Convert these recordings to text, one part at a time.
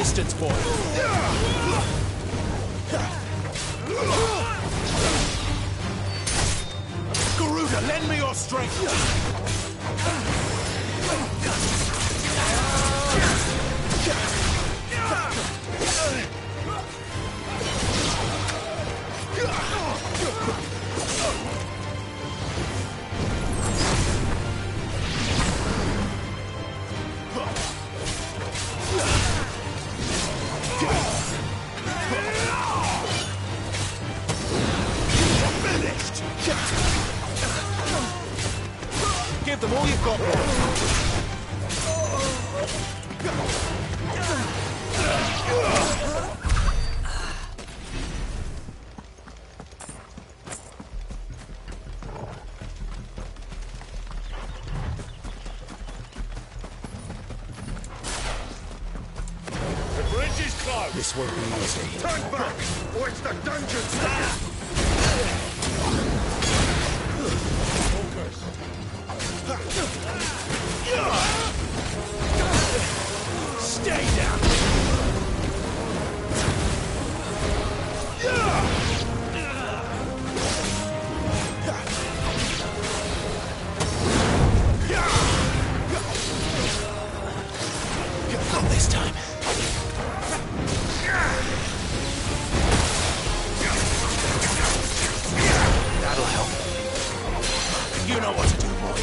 distance, boy. Garuda, lend me your strength. Give them all you've got, boy. The bridge is closed. This won't be easy. Turn back, or it's the dungeon style. Stay down. Not this time. That'll help. You know what to do, boy.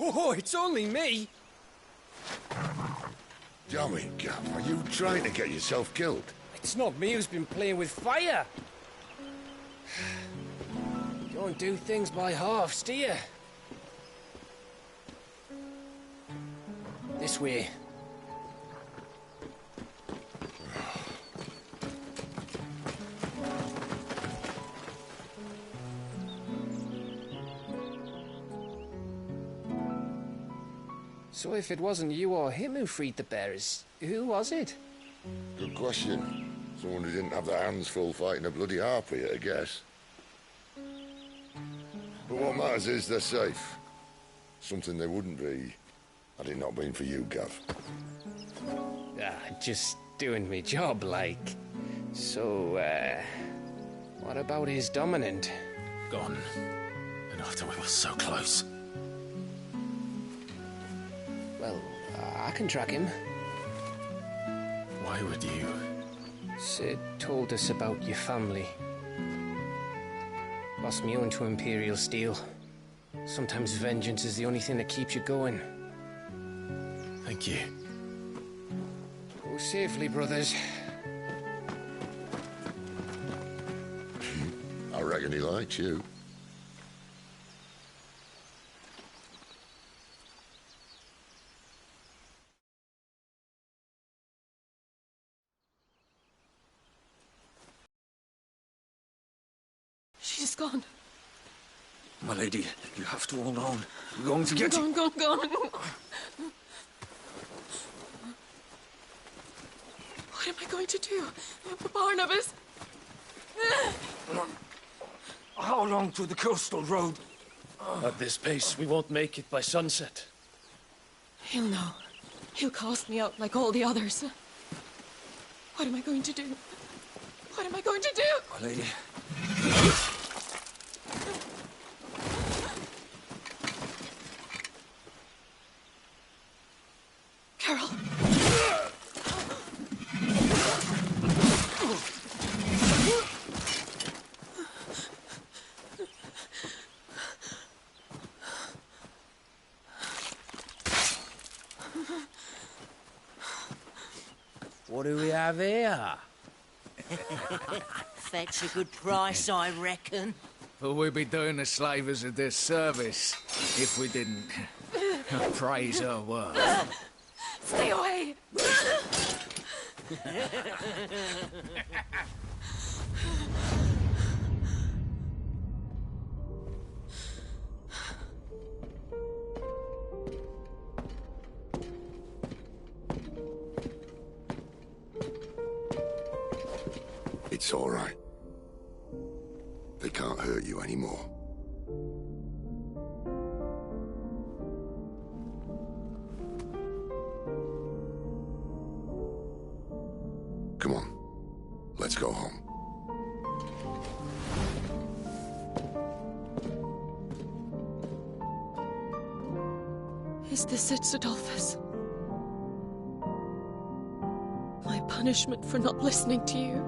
Oh, it's only me. Dummy, Gav, are you trying to get yourself killed? It's not me who's been playing with fire. Don't do things by halves, do you? This way. So if it wasn't you or him who freed the bearers, who was it? Good question. Someone who didn't have their hands full fighting a bloody harpy, I guess. But what matters is they're safe. Something they wouldn't be had it not been for you, Gav. Just doing me job, like. So, what about his dominant? Gone. And after we were so close. Well, I can track him. Why would you? Sid told us about your family. Lost me own to Imperial Steel. Sometimes vengeance is the only thing that keeps you going. Thank you. Go safely, brothers. I reckon he likes you. She's gone. My lady, you have to hold on. We're going to get Gone. What am I going to do? Barnabas? How long to the coastal road? At this pace, we won't make it by sunset. He'll know. He'll cast me out like all the others. What am I going to do? What am I going to do? My lady. Carol. What do we have here? Fetch a good price, I reckon. But we'd be doing the slavers a disservice if we didn't praise her work. Stay away! It's all right. They can't hurt you anymore. Come on. Let's go home. Is this it, Adolphus? My punishment for not listening to you?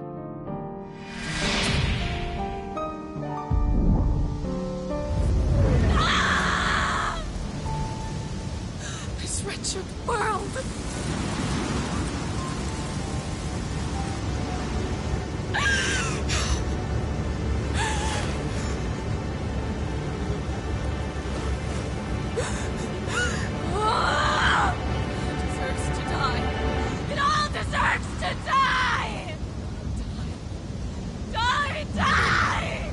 This wretched world! Deserves to die. It all deserves to die! Die! Die!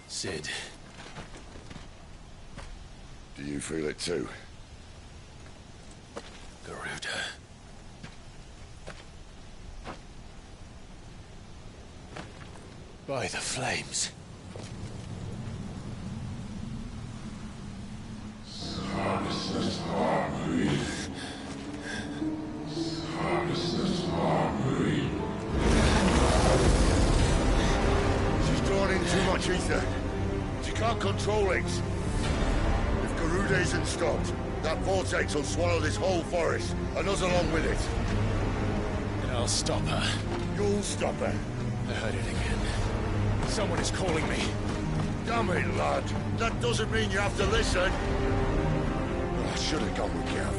Sid. Do you feel it too? Garuda. By the flames. She's drawn in too much ether. She can't control it. If Garuda isn't stopped, that vortex will swallow this whole forest, and us along with it. And I'll stop her. You'll stop her. I heard it again. Someone is calling me. Damn it, lad. That doesn't mean you have to listen. I should have gone with Gav.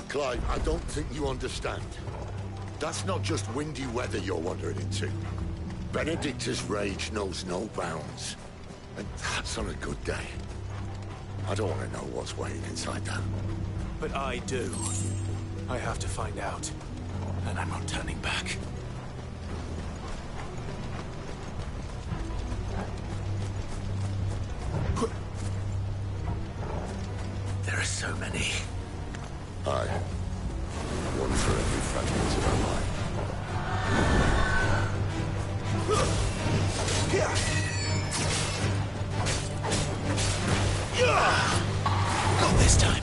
Clive, I don't think you understand. That's not just windy weather you're wandering into. Benedicta's rage knows no bounds. And that's on a good day. I don't want to know what's waiting inside that. But I do. I have to find out. And I'm not turning back. There are so many. Aye. One for every fragment of our life. Not this time.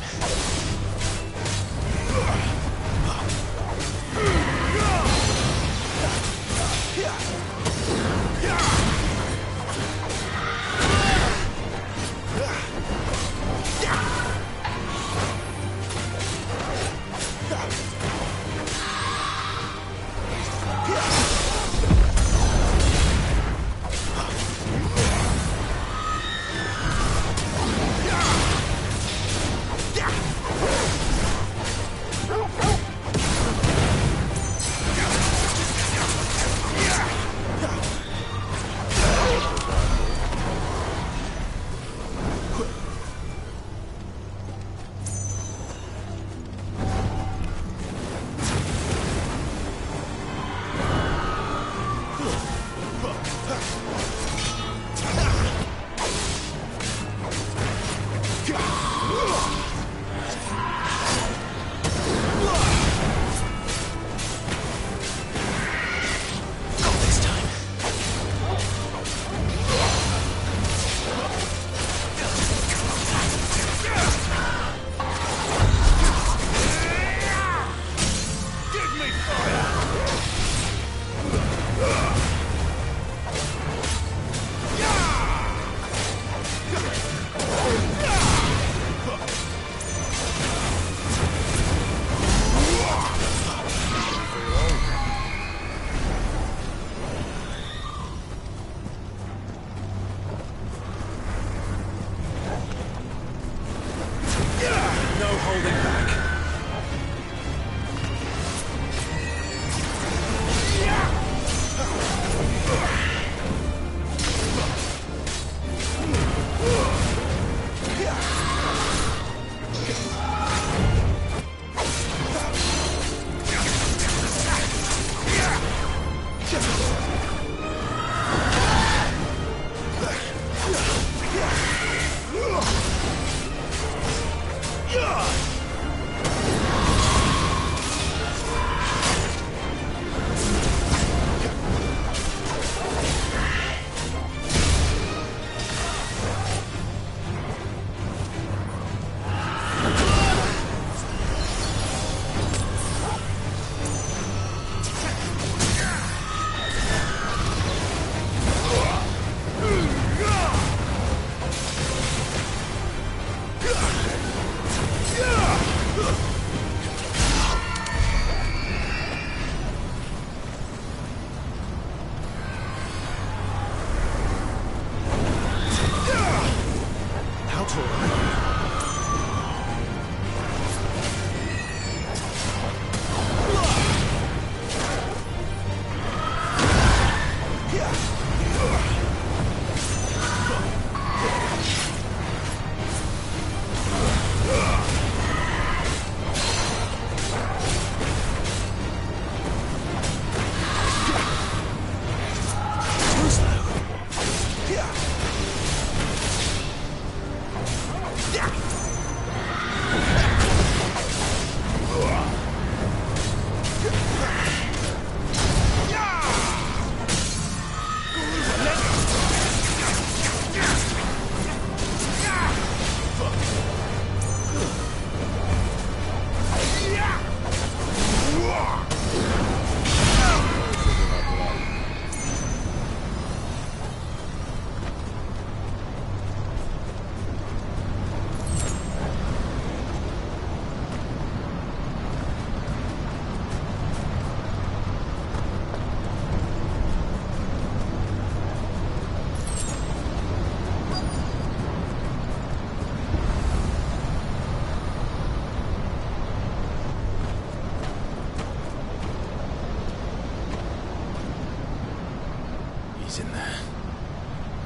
He's in there.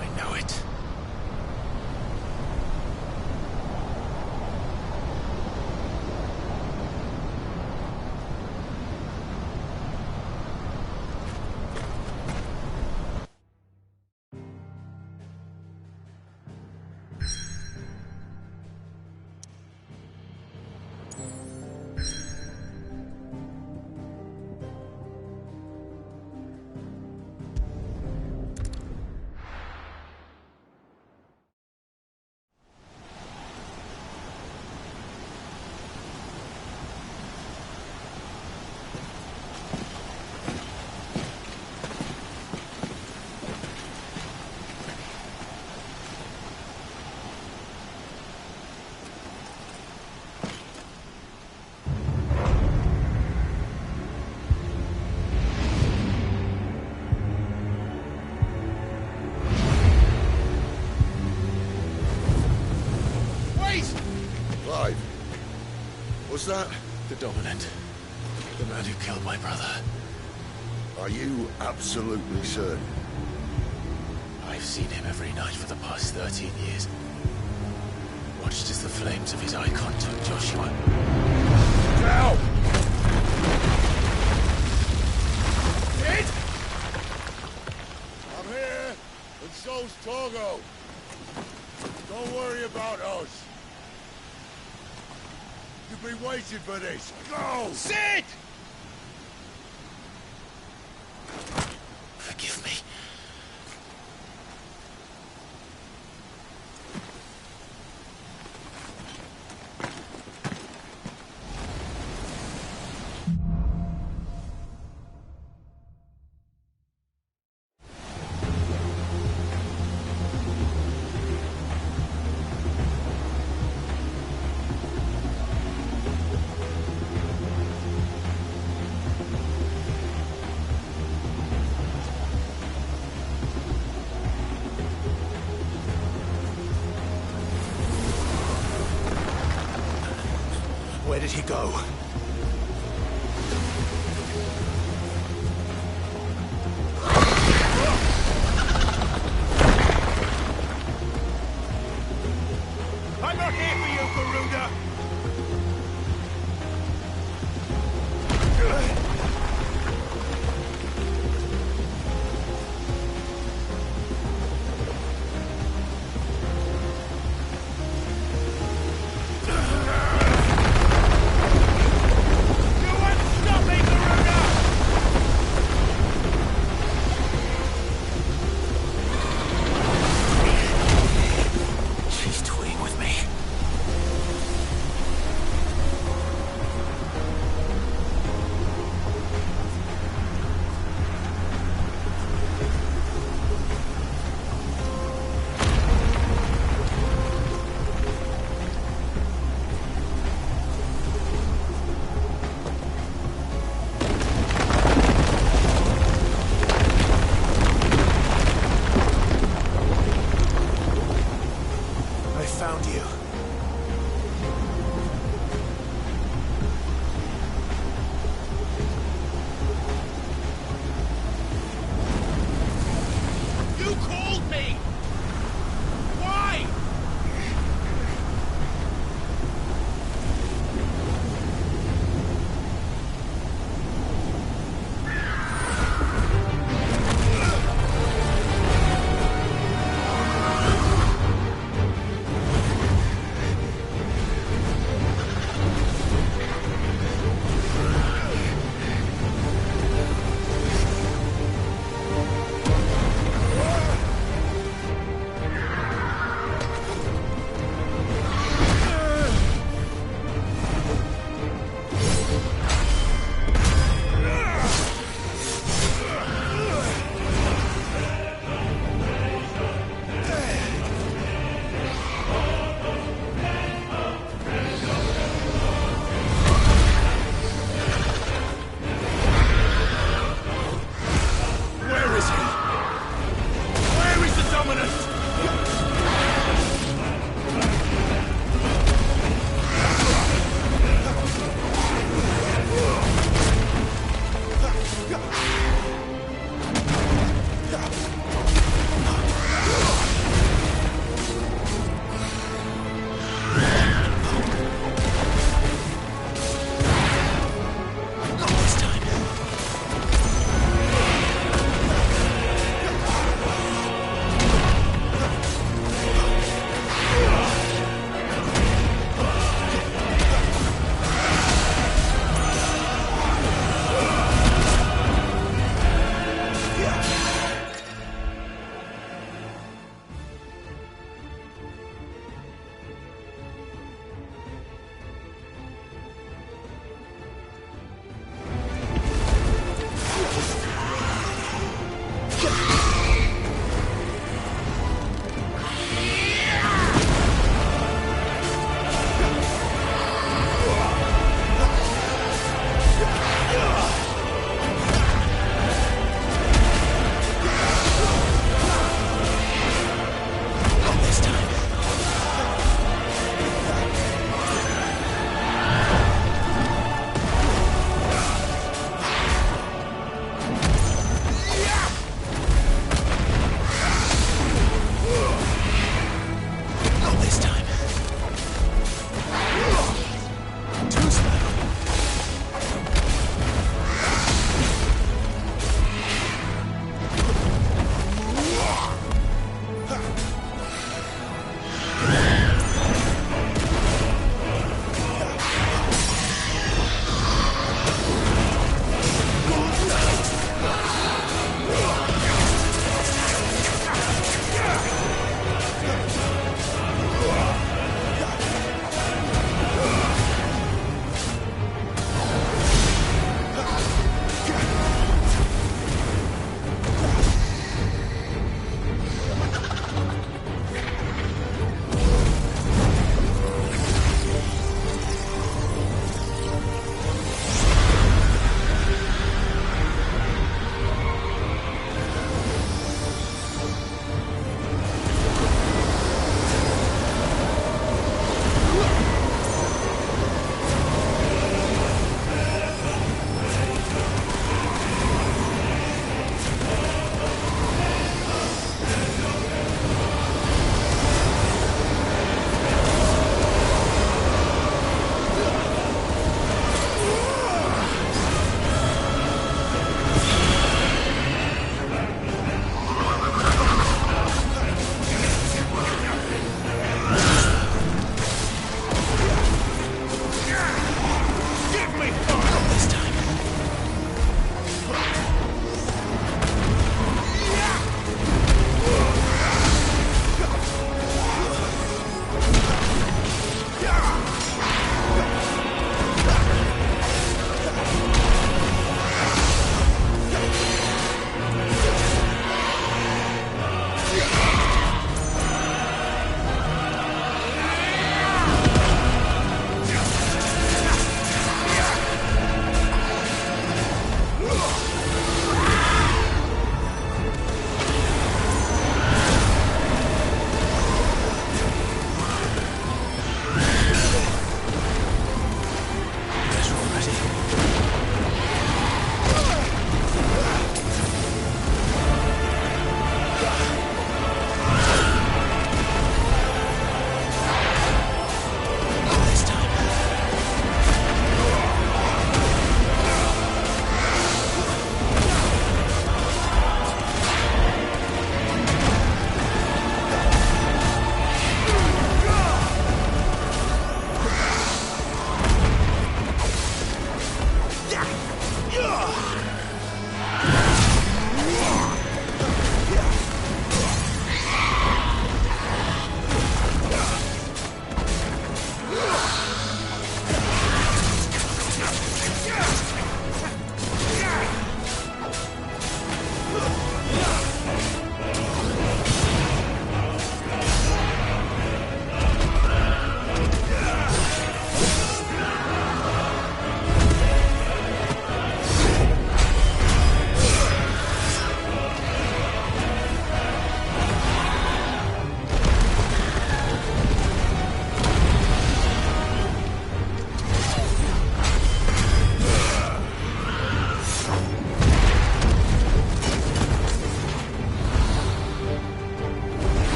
I know it. Clive, was that? The Dominant. The man who killed my brother. Are you absolutely certain? I've seen him every night for the past 13 years. Watched as the flames of his icon took Joshua. Now! Sid! I'm here, and so's Torgo. Don't worry about us. You've been waiting for this. Go! Sid! Forgive me. Where did he go? I'm not here for you, Garuda!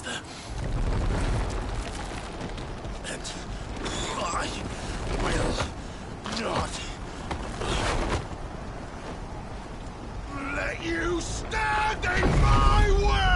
them. And I will not let you stand in my way!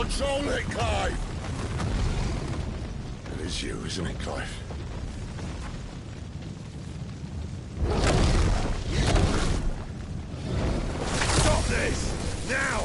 Control it, Clive! It is you, isn't it, Clive? Stop this! Now!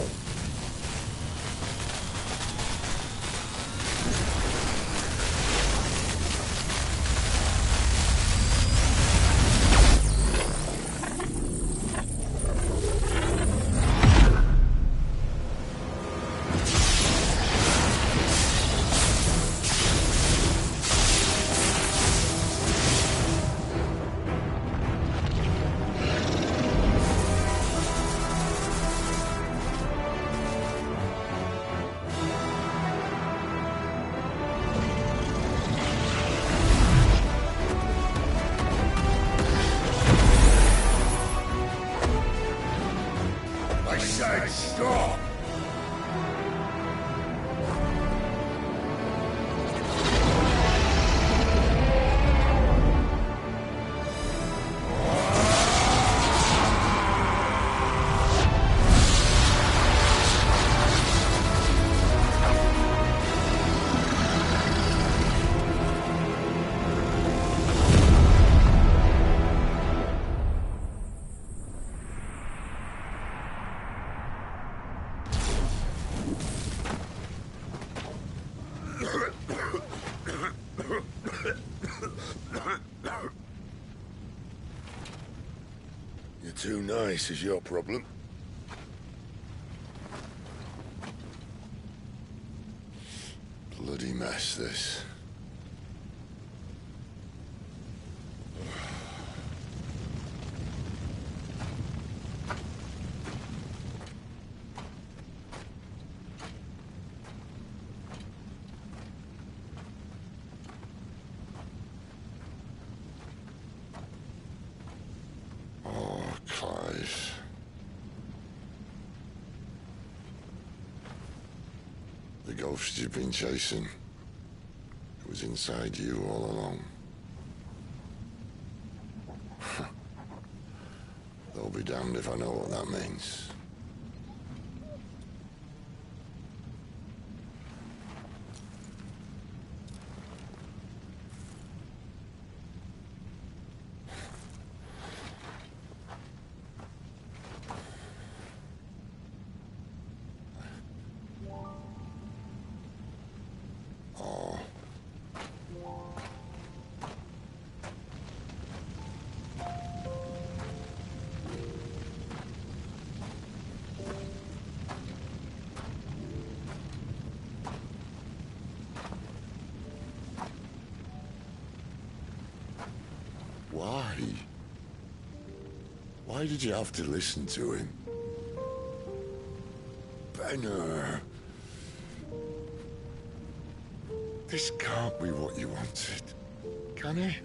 I said stop! You're too nice is your problem. Bloody mess, this. Clive. The ghost you've been chasing was inside you all along. They'll be damned if I know what that means. Why? Why did you have to listen to him? Benner. This can't be what you wanted, can it?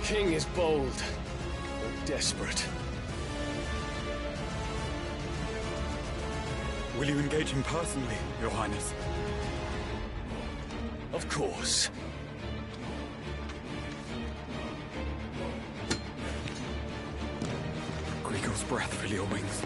King is bold, but desperate. Will you engage him personally, Your Highness? Of course. Griegel's breath fill your wings.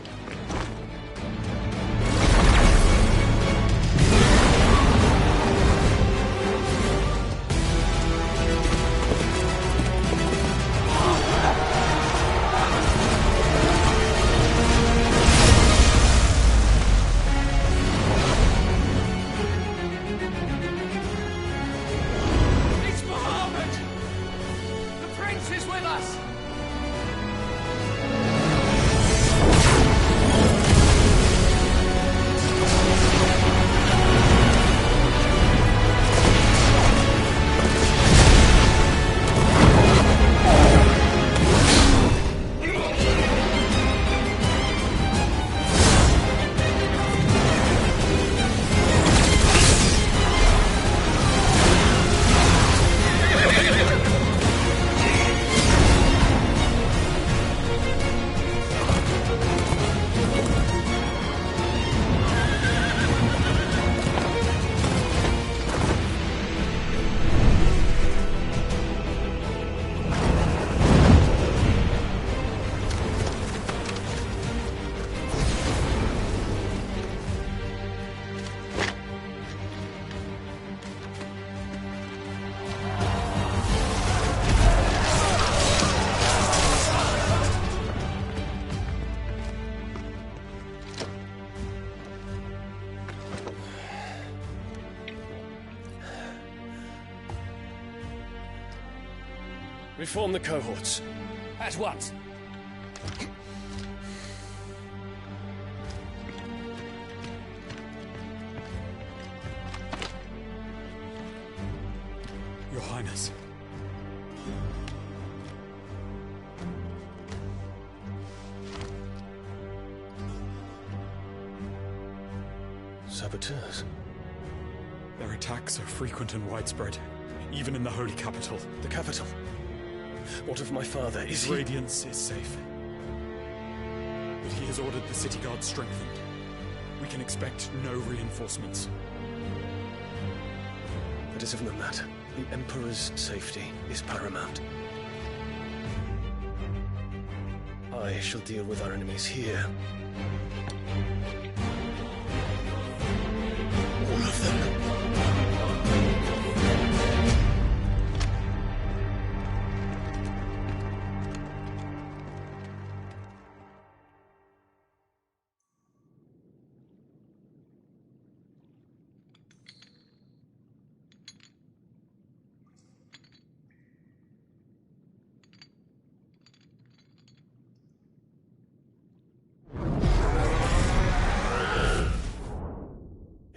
Reform the cohorts. At once. Your Highness. Saboteurs. Their attacks are frequent and widespread, even in the Holy Capital. The capital. What of my father? Is he... Radiance is safe. But he has ordered the city guard strengthened. We can expect no reinforcements. That is of no matter. The Emperor's safety is paramount. I shall deal with our enemies here. All of them.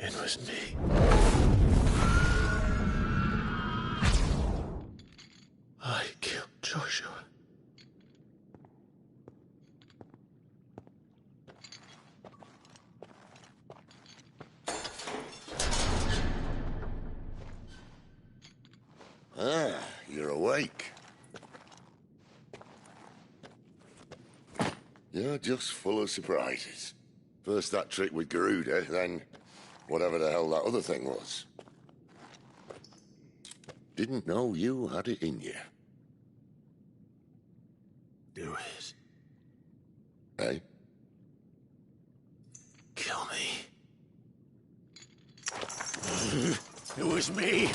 It was me. I killed Joshua. Ah, you're awake. You're just full of surprises. First that trick with Garuda, then whatever the hell that other thing was. Didn't know you had it in you. Do it. Hey? Kill me. It was me.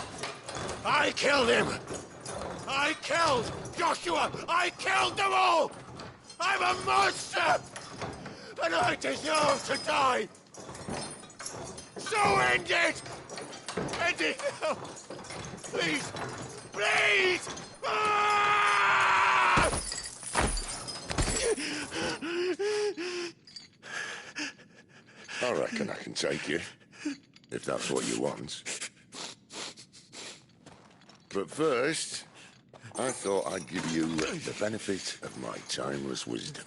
I killed him. I killed Joshua. I killed them all. I'm a monster. And I deserve to die. So end it. End it now. Please. Please. Ah! I reckon I can take you, if that's what you want. But first, I thought I'd give you the benefit of my timeless wisdom.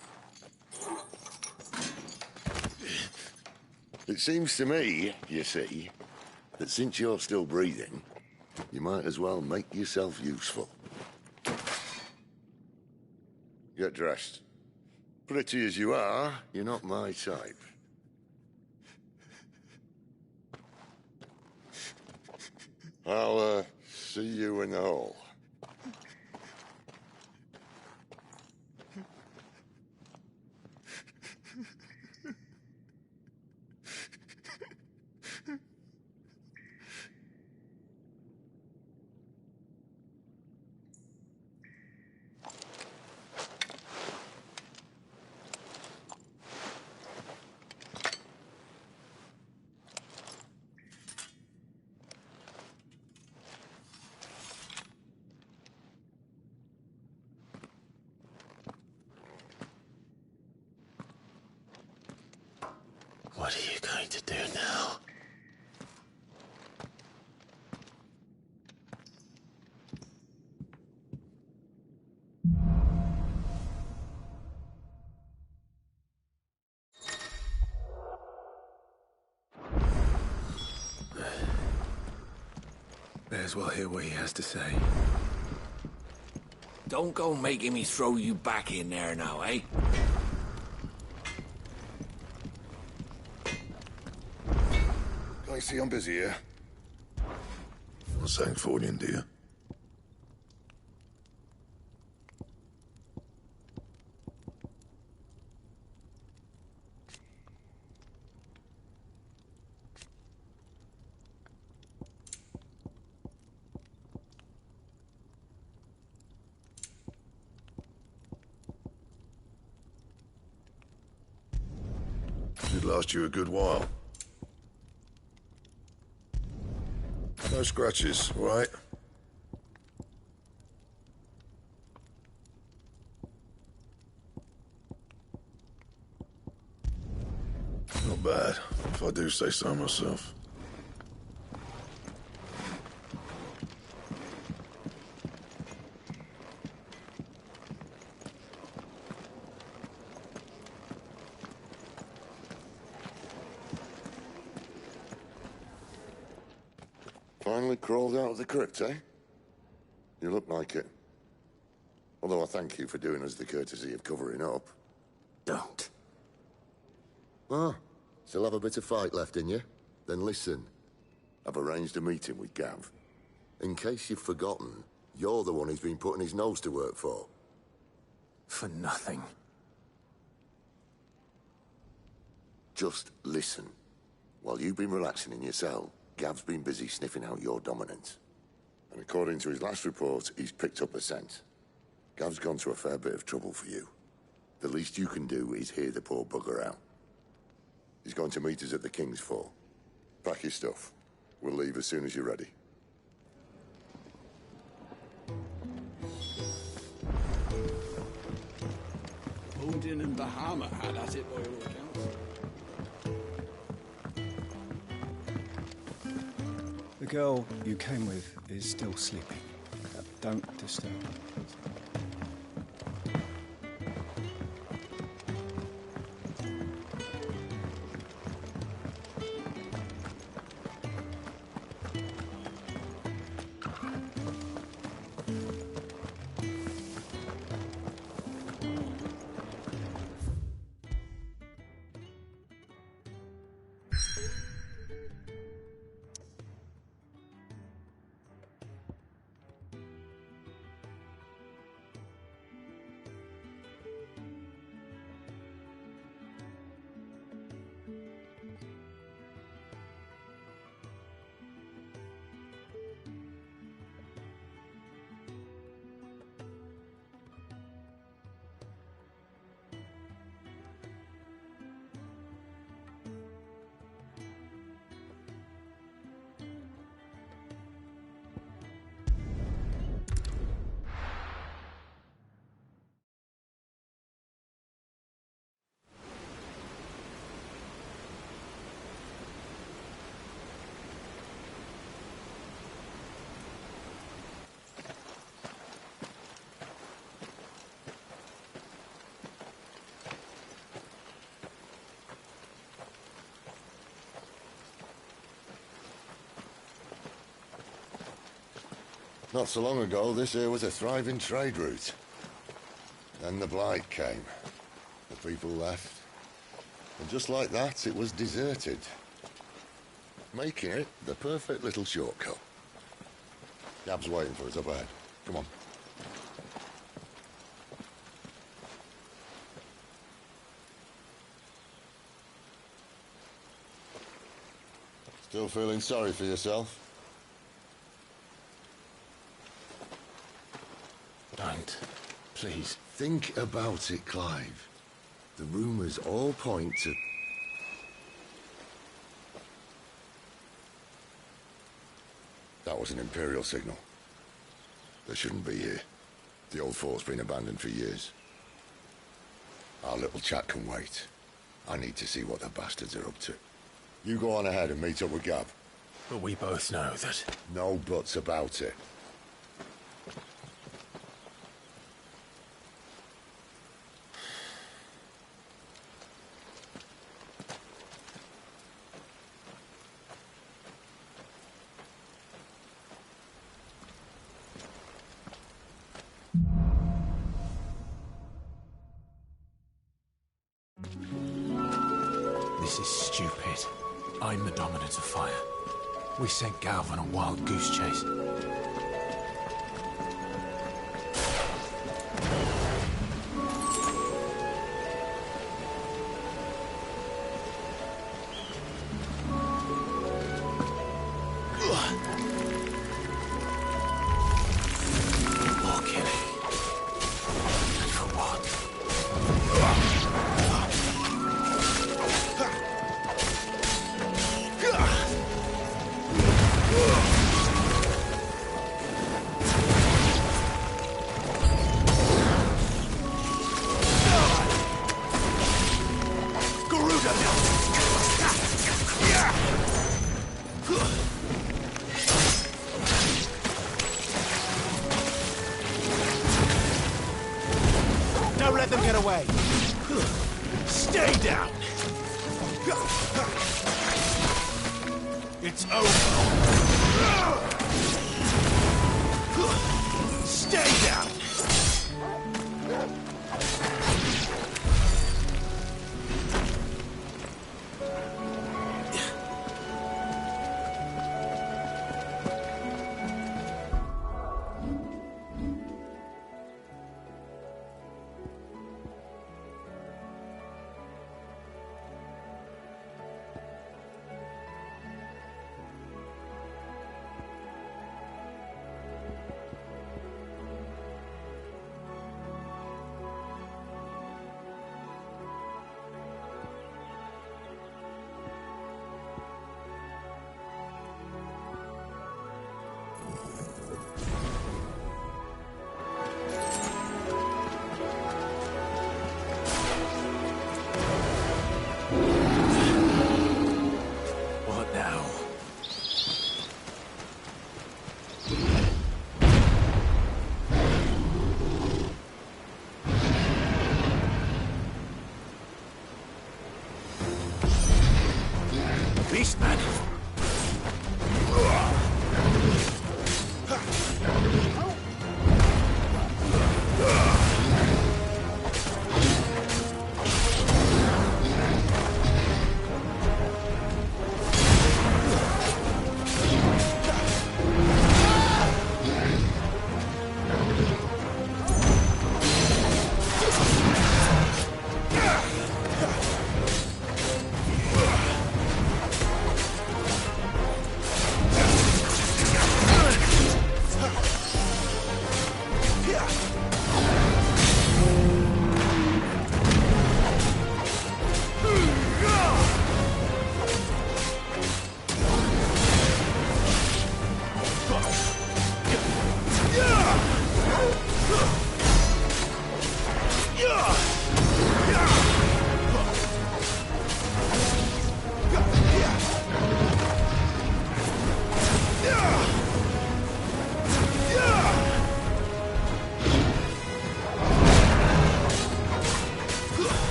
It seems to me, you see, that since you're still breathing, you might as well make yourself useful. Get dressed. Pretty as you are, you're not my type. I'll, see you in the hall. What are you going to do now? May as well hear what he has to say. Don't go making me throw you back in there now, eh? I see I'm busy here. Not saying for you, do you? It'd last you a good while. No scratches, all right? Not bad, if I do say so myself. Finally crawled out of the crypt, eh? You look like it. Although I thank you for doing us the courtesy of covering up. Don't. Ah, still have a bit of fight left in you? Then listen. I've arranged a meeting with Gav. In case you've forgotten, you're the one he's been putting his nose to work for. For nothing. Just listen. While you've been relaxing in your cell, Gav's been busy sniffing out your dominance. And according to his last report, he's picked up a scent. Gav's gone to a fair bit of trouble for you. The least you can do is hear the poor bugger out. He's going to meet us at the King's Fall. Pack your stuff. We'll leave as soon as you're ready. Odin and Bahama had at it by all accounts. The girl you came with is still sleeping. Don't disturb her. Not so long ago, this here was a thriving trade route. Then the Blight came. The people left. And just like that, it was deserted. Making it the perfect little shortcut. Gav's waiting for us up ahead. Come on. Still feeling sorry for yourself? Don't. Please. Think about it, Clive. The rumours all point to... That was an Imperial signal. They shouldn't be here. The old fort's been abandoned for years. Our little chat can wait. I need to see what the bastards are up to. You go on ahead and meet up with Gav. But we both know that... No buts about it. This is stupid. I'm the Dominant of Fire. We sent Gav on a wild goose chase. More killing. And for what? away. Stay down! It's over. Stay down! What now? Beastman!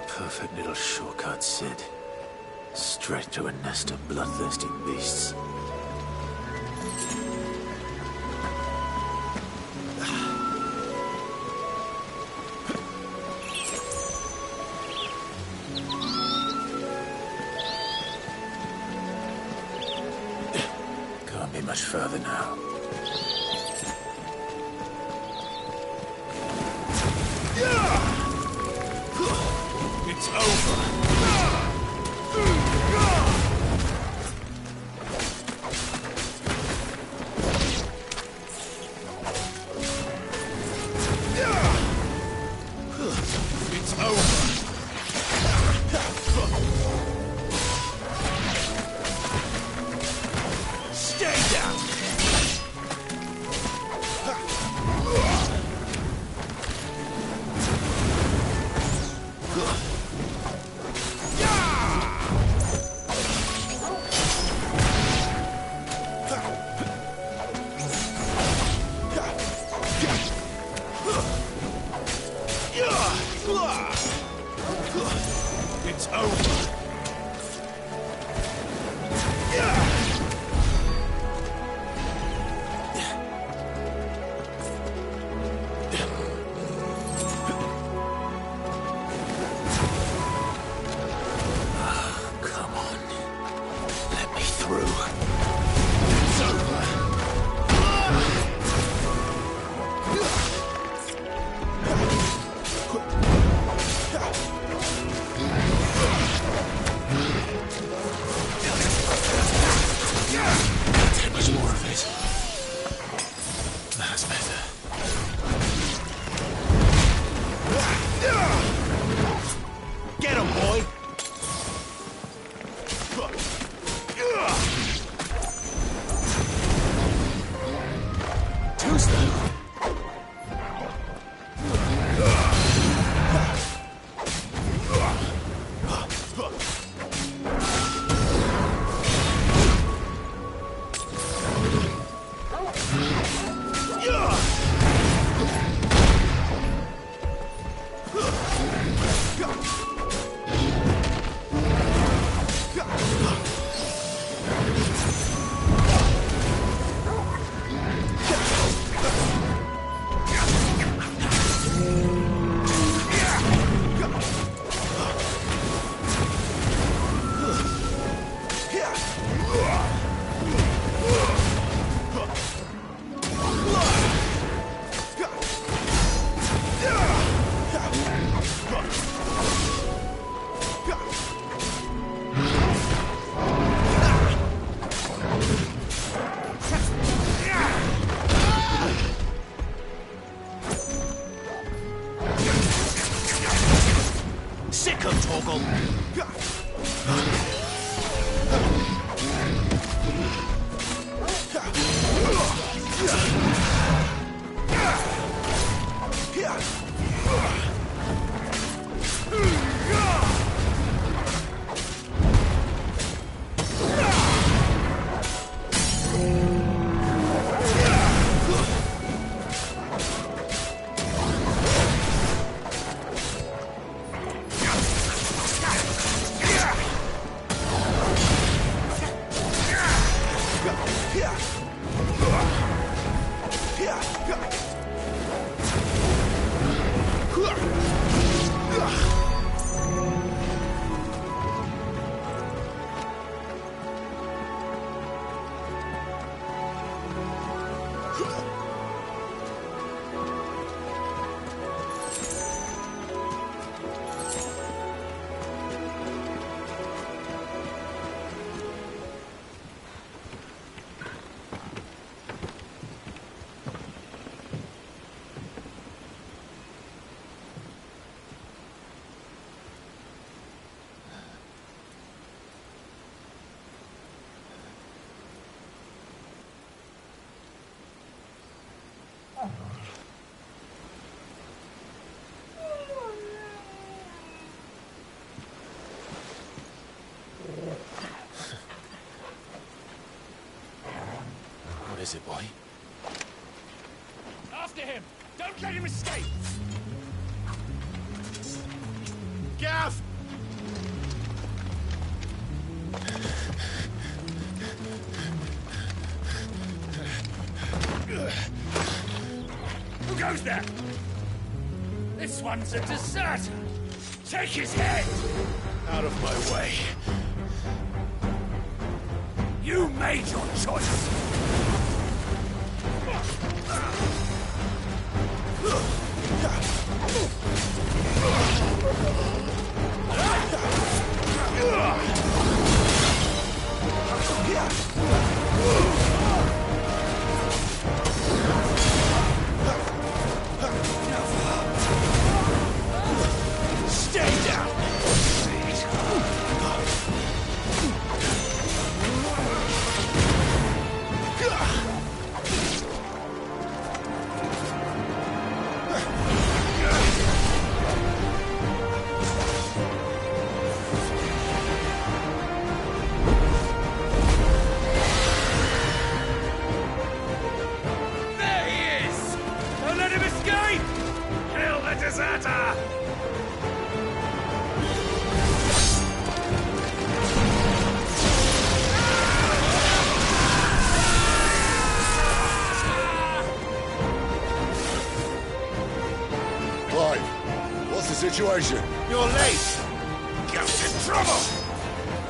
Perfect little shortcut, Sid. Straight to a nest of bloodthirsty beasts. Can't be much further now. It's over! It's over! Stay down! Choose them. Sick of Torgal! What is it, boy? After him! Don't let him escape! Gav! Who goes there? This one's a deserter! Take his head! Out of my way. You made your choice! Stay down! There he is! Don't let him escape! Kill the deserter! Clive, what's the situation? You're late! Gav's in trouble!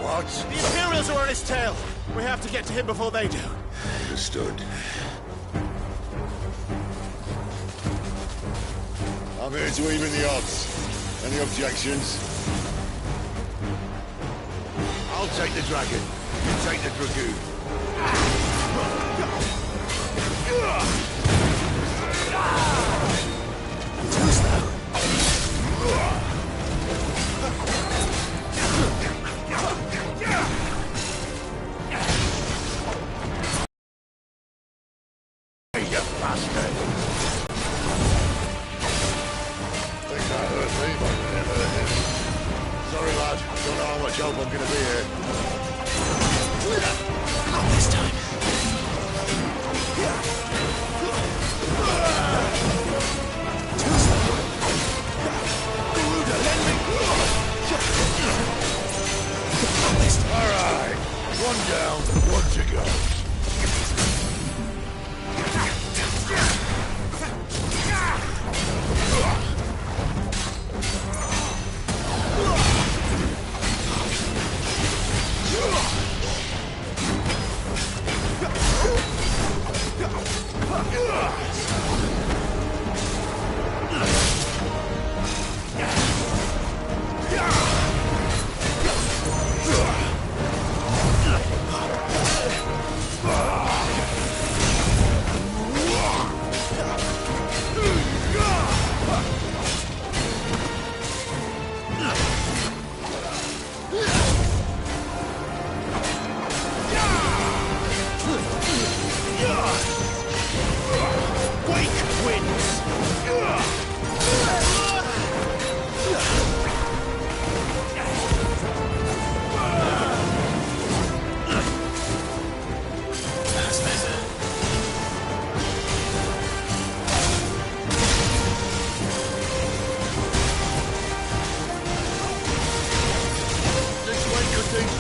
What? The Imperials are on his tail! We have to get to him before they do. Understood. I'm here to even the odds. Any objections? I'll take the dragon. You take the dragoon. Choose them. Hey, you bastard! Think I hurt me, but I never hurt him. Sorry, lad. Don't know how much help I'm gonna be here. Not this time. Alright, one down, one to go.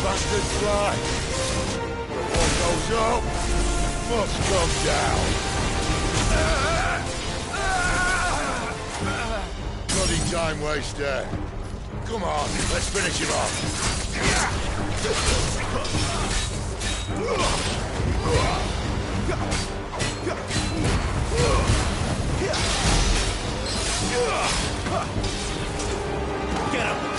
Bastards fly. But what goes up must come down. Bloody time waster. Come on, let's finish him off. Get him!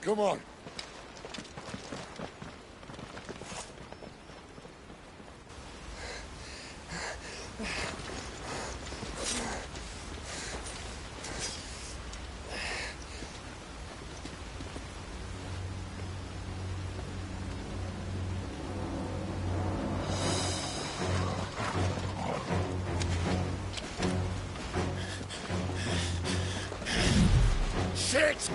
Come on. Shit!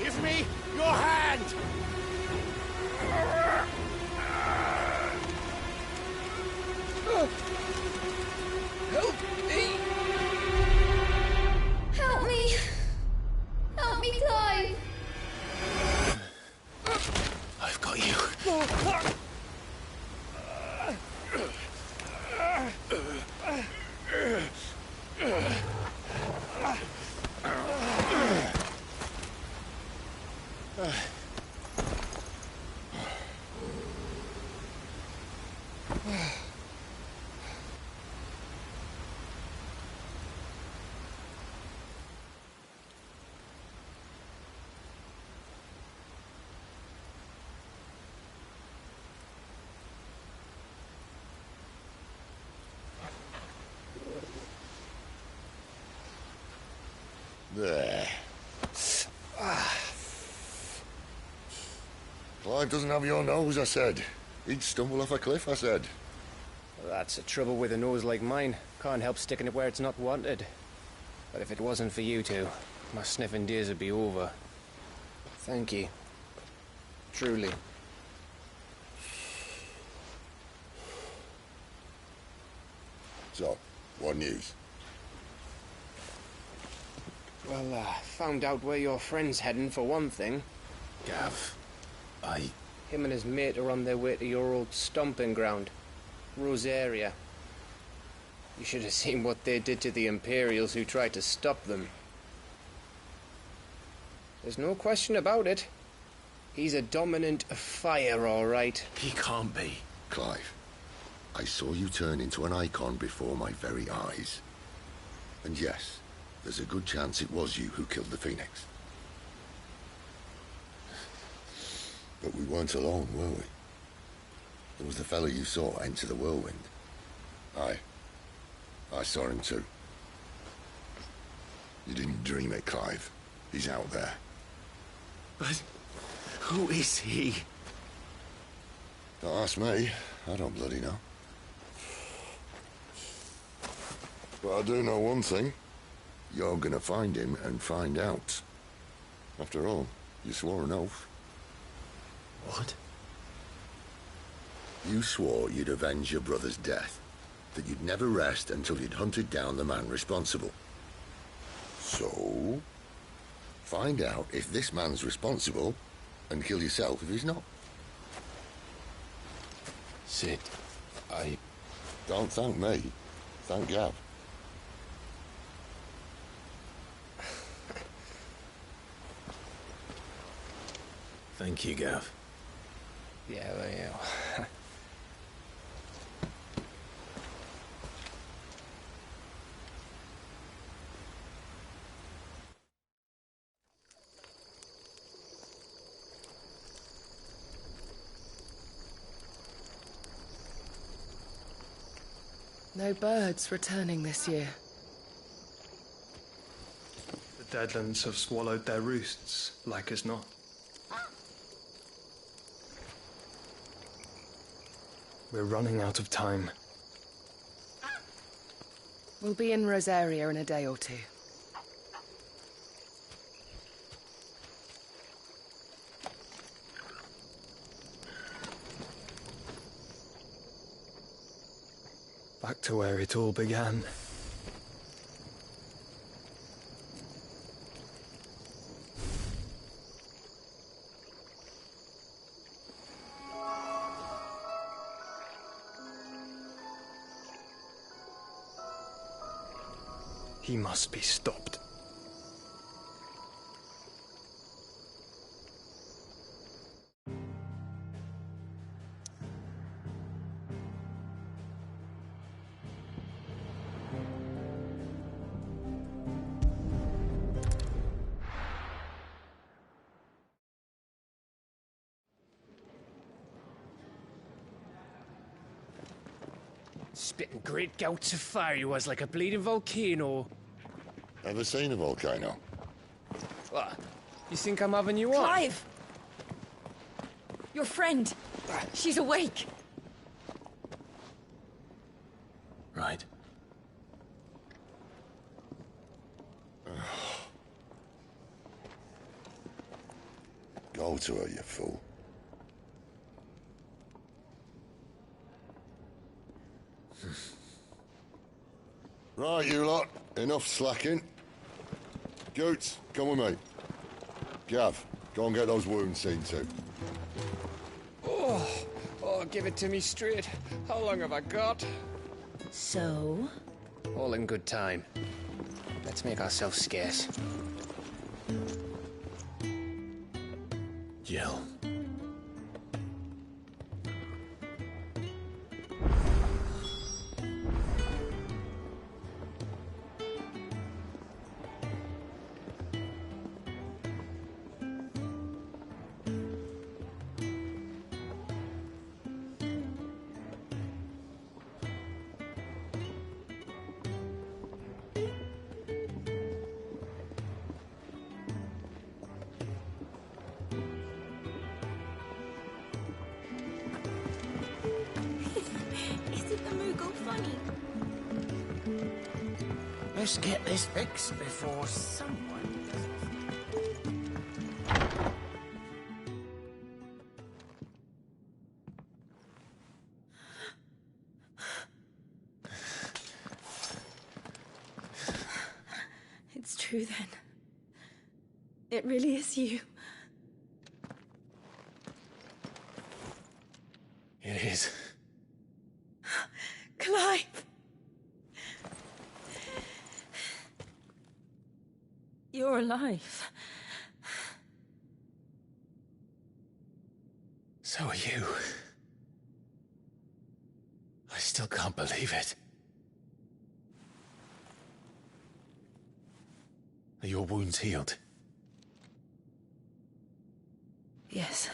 Give me your hand! Help me! Help me! Help me, Clive! I've got you. Clive doesn't have your nose, I said. He'd stumble off a cliff, I said. That's the trouble with a nose like mine. Can't help sticking it where it's not wanted. But if it wasn't for you two, my sniffing days would be over. Thank you. Truly. So, what news? Well, found out where your friend's heading, for one thing. Gav, Him and his mate are on their way to your old stomping ground, Rosaria. You should have seen what they did to the Imperials who tried to stop them. There's no question about it. He's a dominant of fire, all right. He can't be. Clive, I saw you turn into an icon before my very eyes. And yes, there's a good chance it was you who killed the Phoenix. But we weren't alone, were we? There was the fellow you saw enter the whirlwind. I saw him too. You didn't dream it, Clive. He's out there. But who is he? Don't ask me. I don't bloody know. But I do know one thing. You're gonna find him and find out. After all, you swore an oath. What? You swore you'd avenge your brother's death. That you'd never rest until you'd hunted down the man responsible. So, find out if this man's responsible and kill yourself if he's not. Sid, Don't thank me. Thank Gav. Thank you, Gav. Yeah, well, yeah. No birds returning this year. The Deadlands have swallowed their roosts, like as not. We're running out of time. We'll be in Rosaria in a day or two. Back to where it all began. He must be stopped. Spitting great gouts of fire he was, like a bleeding volcano. Ever seen a volcano? What? You think I'm having you on? Clive! Your friend! She's awake! Right. Go to her, you fool. Right, you lot. Enough slacking. Goots, come with me. Gav, go and get those wounds seen to. Oh, give it to me straight. How long have I got? So? All in good time. Let's make ourselves scarce. Jill. funny. Let's get this fixed before someone... It's true then. It really is you. It is. Clive! You're alive. So are you. I still can't believe it. Are your wounds healed? Yes.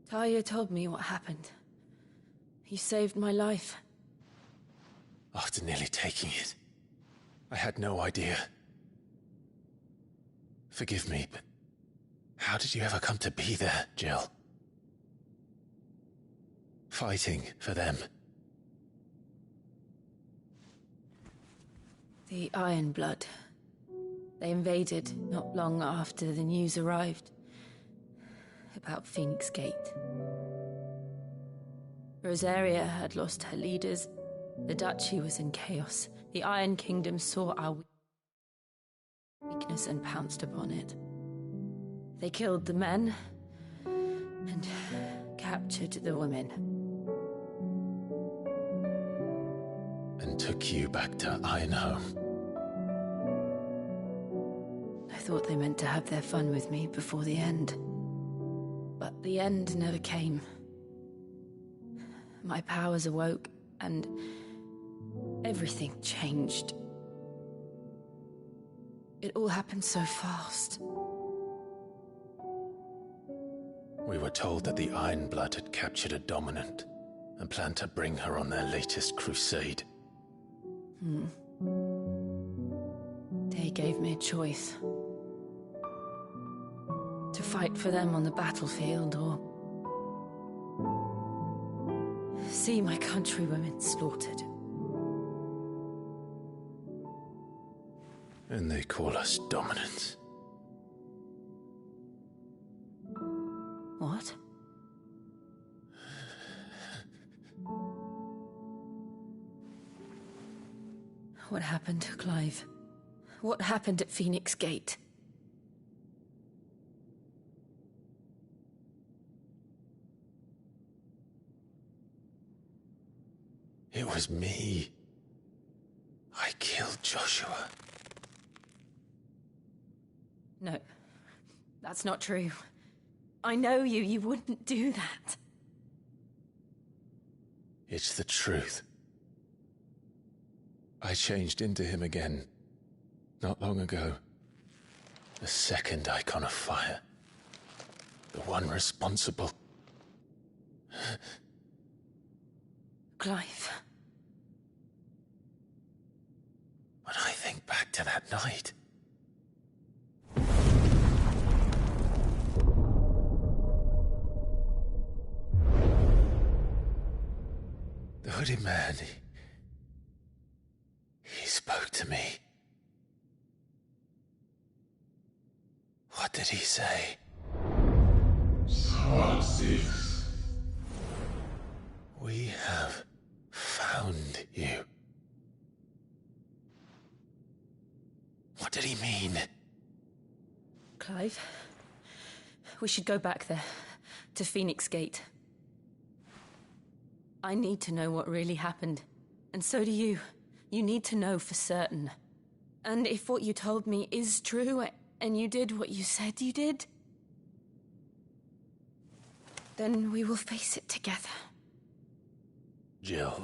Talia told me what happened. You saved my life. After nearly taking it, I had no idea. Forgive me, but how did you ever come to be there, Jill? Fighting for them. The Iron Blood. They invaded not long after the news arrived about Phoenix Gate. Rosaria had lost her leaders. The Duchy was in chaos. The Iron Kingdom saw our weakness and pounced upon it. They killed the men and captured the women. And took you back to Ironhome. I thought they meant to have their fun with me before the end. But the end never came. My powers awoke, and everything changed. It all happened so fast. We were told that the Iron Blood had captured a dominant and planned to bring her on their latest crusade. They gave me a choice. To fight for them on the battlefield, or see my countrywomen slaughtered. And they call us dominants. What? What happened to Clive? What happened at Phoenix Gate? It was me. I killed Joshua. No, that's not true. I know you. You wouldn't do that. It's the truth. I changed into him again, not long ago. The second icon of fire. The one responsible. Clive. When I think back to that night... The hooded man, he spoke to me. What did he say? Six. We have found you. What did he mean? Clive, we should go back there, to Phoenix Gate. I need to know what really happened. And so do you. You need to know for certain. And if what you told me is true, and you did what you said you did, then we will face it together. Jill,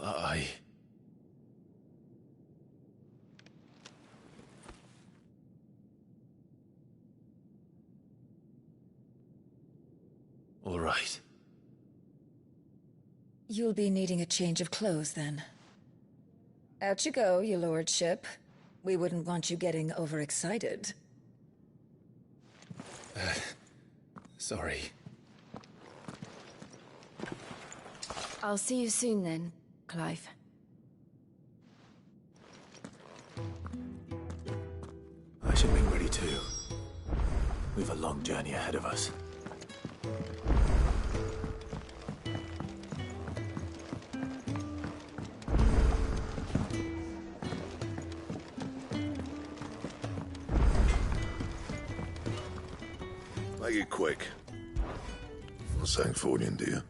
All right. You'll be needing a change of clothes, then. Out you go, your lordship. We wouldn't want you getting overexcited. Sorry. I'll see you soon then, Clive. you too. We've a long journey ahead of us. Make it quick. Not Sangfordian, do you?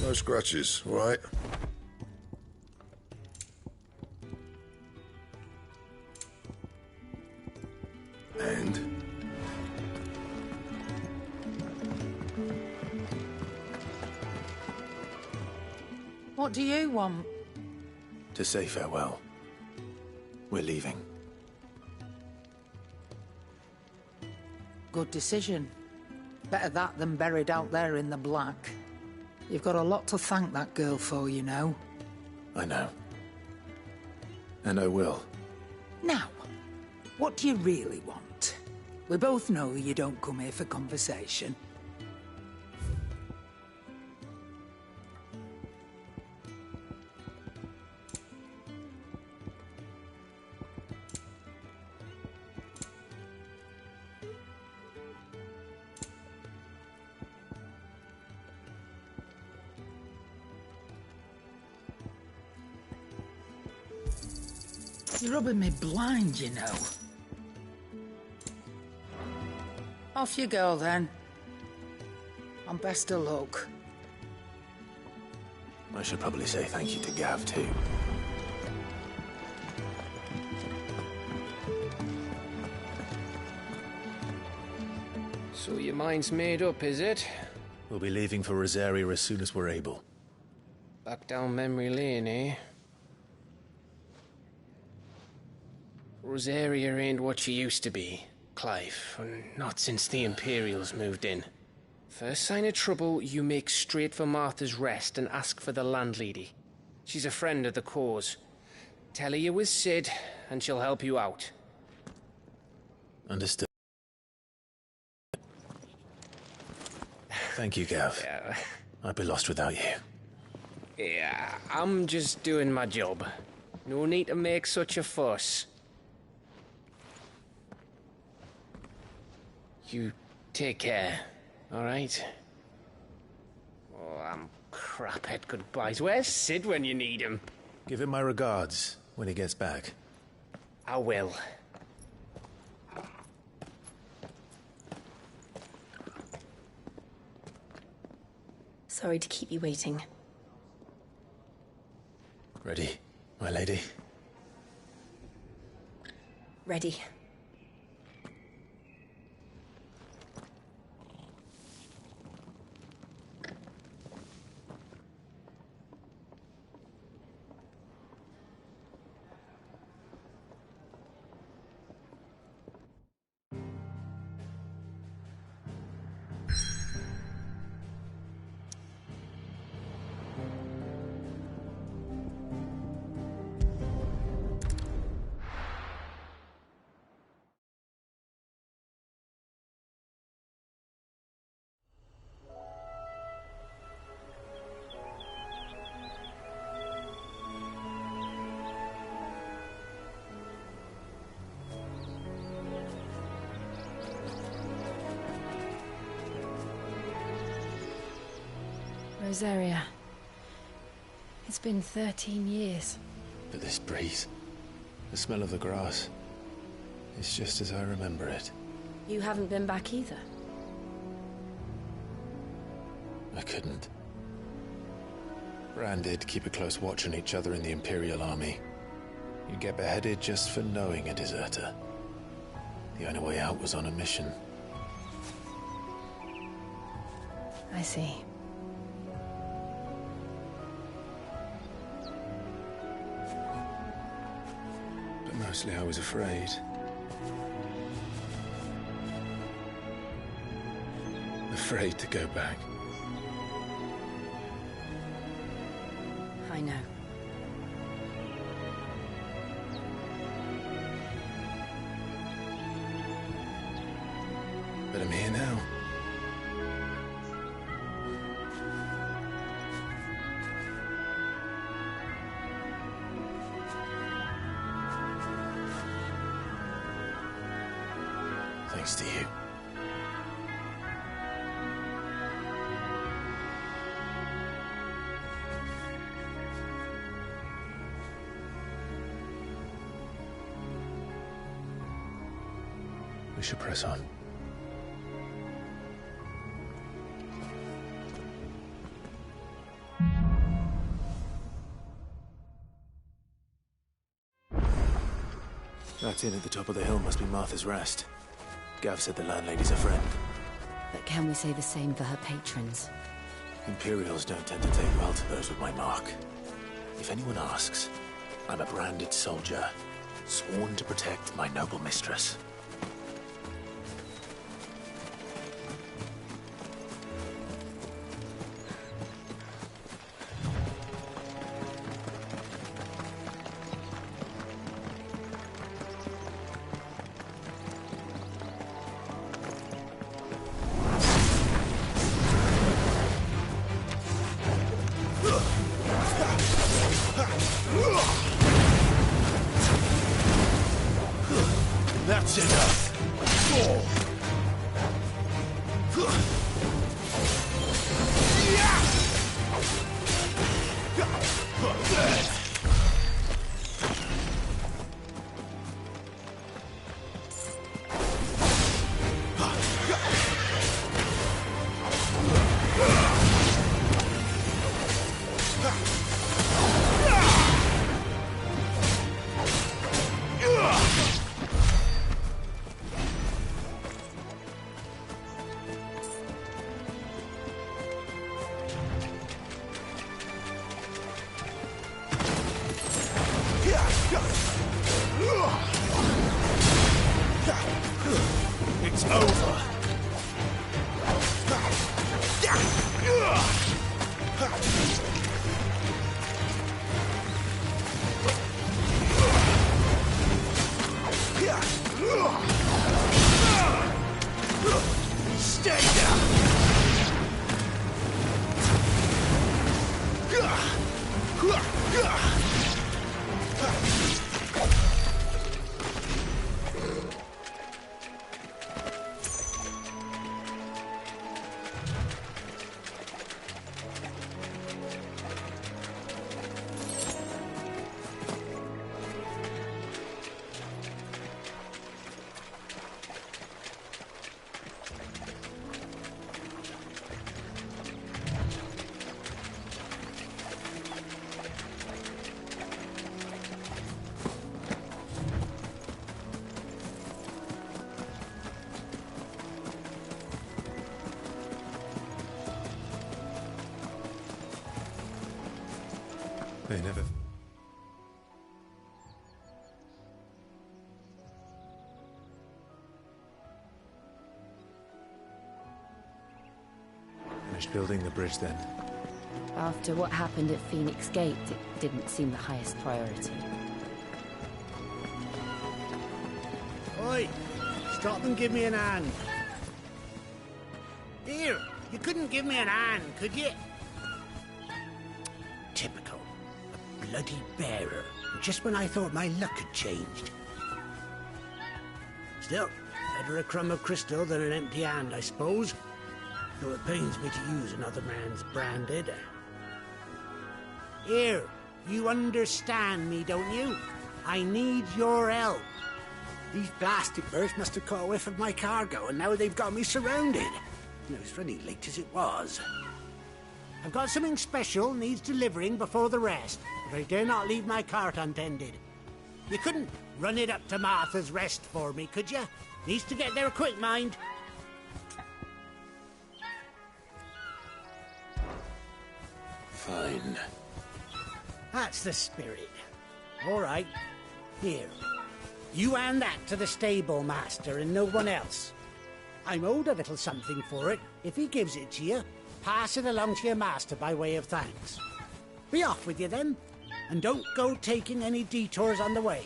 No scratches, all right? And? What do you want? To say farewell. We're leaving. Good decision. Better that than buried out there in the black. You've got a lot to thank that girl for, you know. I know. And I will. Now, what do you really want? We both know you don't come here for conversation. You're rubbing me blind, you know. Off you go, then. And best of luck. I should probably say thank you to Gav, too. So your mind's made up, is it? We'll be leaving for Rosaria as soon as we're able. Back down memory lane, eh? Rosaria ain't what she used to be, Clive. Not since the Imperials moved in. First sign of trouble, you make straight for Martha's Rest and ask for the landlady. She's a friend of the cause. Tell her you was Sid, and she'll help you out. Understood. Thank you, Gav. Yeah. I'd be lost without you. Yeah, I'm just doing my job. No need to make such a fuss. You take care, all right? Oh, I'm crap at goodbyes. Where's Sid when you need him? Give him my regards when he gets back. I will. Sorry to keep you waiting. Ready, my lady? Ready. Rosaria. It's been 13 years. But this breeze, the smell of the grass, it's just as I remember it. You haven't been back either. I couldn't. Bran did keep a close watch on each other in the Imperial Army. You'd get beheaded just for knowing a deserter. The only way out was on a mission. I see. But mostly I was afraid. Afraid to go back. I know. thanks to you. We should press on. That inn at the top of the hill must be Martha's Rest. Gav said the landlady's a friend. But can we say the same for her patrons? Imperials don't tend to take well to those with my mark. If anyone asks, I'm a branded soldier, sworn to protect my noble mistress. That's enough. It's over. Stay down. They never... Finished building the bridge then? After what happened at Phoenix Gate, it didn't seem the highest priority. Oi! Stop and give me an hand. Here, you couldn't give me an hand, could you? Typical. A bloody bearer. Just when I thought my luck had changed. Still, better a crumb of crystal than an empty hand, I suppose. Though it pains me to use another man's branded. Here, you understand me, don't you? I need your help. These blasted birds must have caught a whiff of my cargo, and now they've got me surrounded. It was running late as it was. I've got something special needs delivering before the rest, but I dare not leave my cart untended. You couldn't run it up to Martha's Rest for me, could you? Needs to get there quick, mind. Fine. That's the spirit. All right. Here. You hand that to the stable master and no one else. I'm owed a little something for it. If he gives it to you, pass it along to your master by way of thanks. Be off with you then, and don't go taking any detours on the way.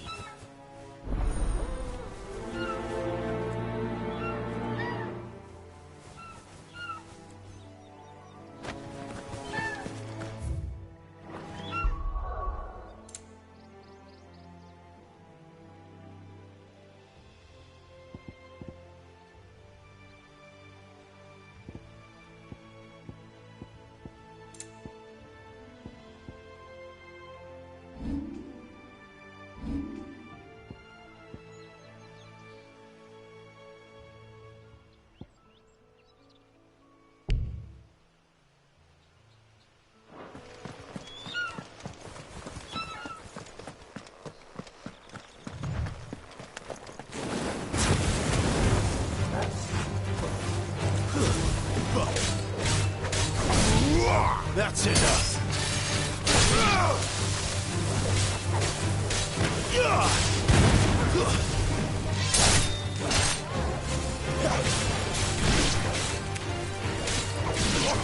That's enough. You're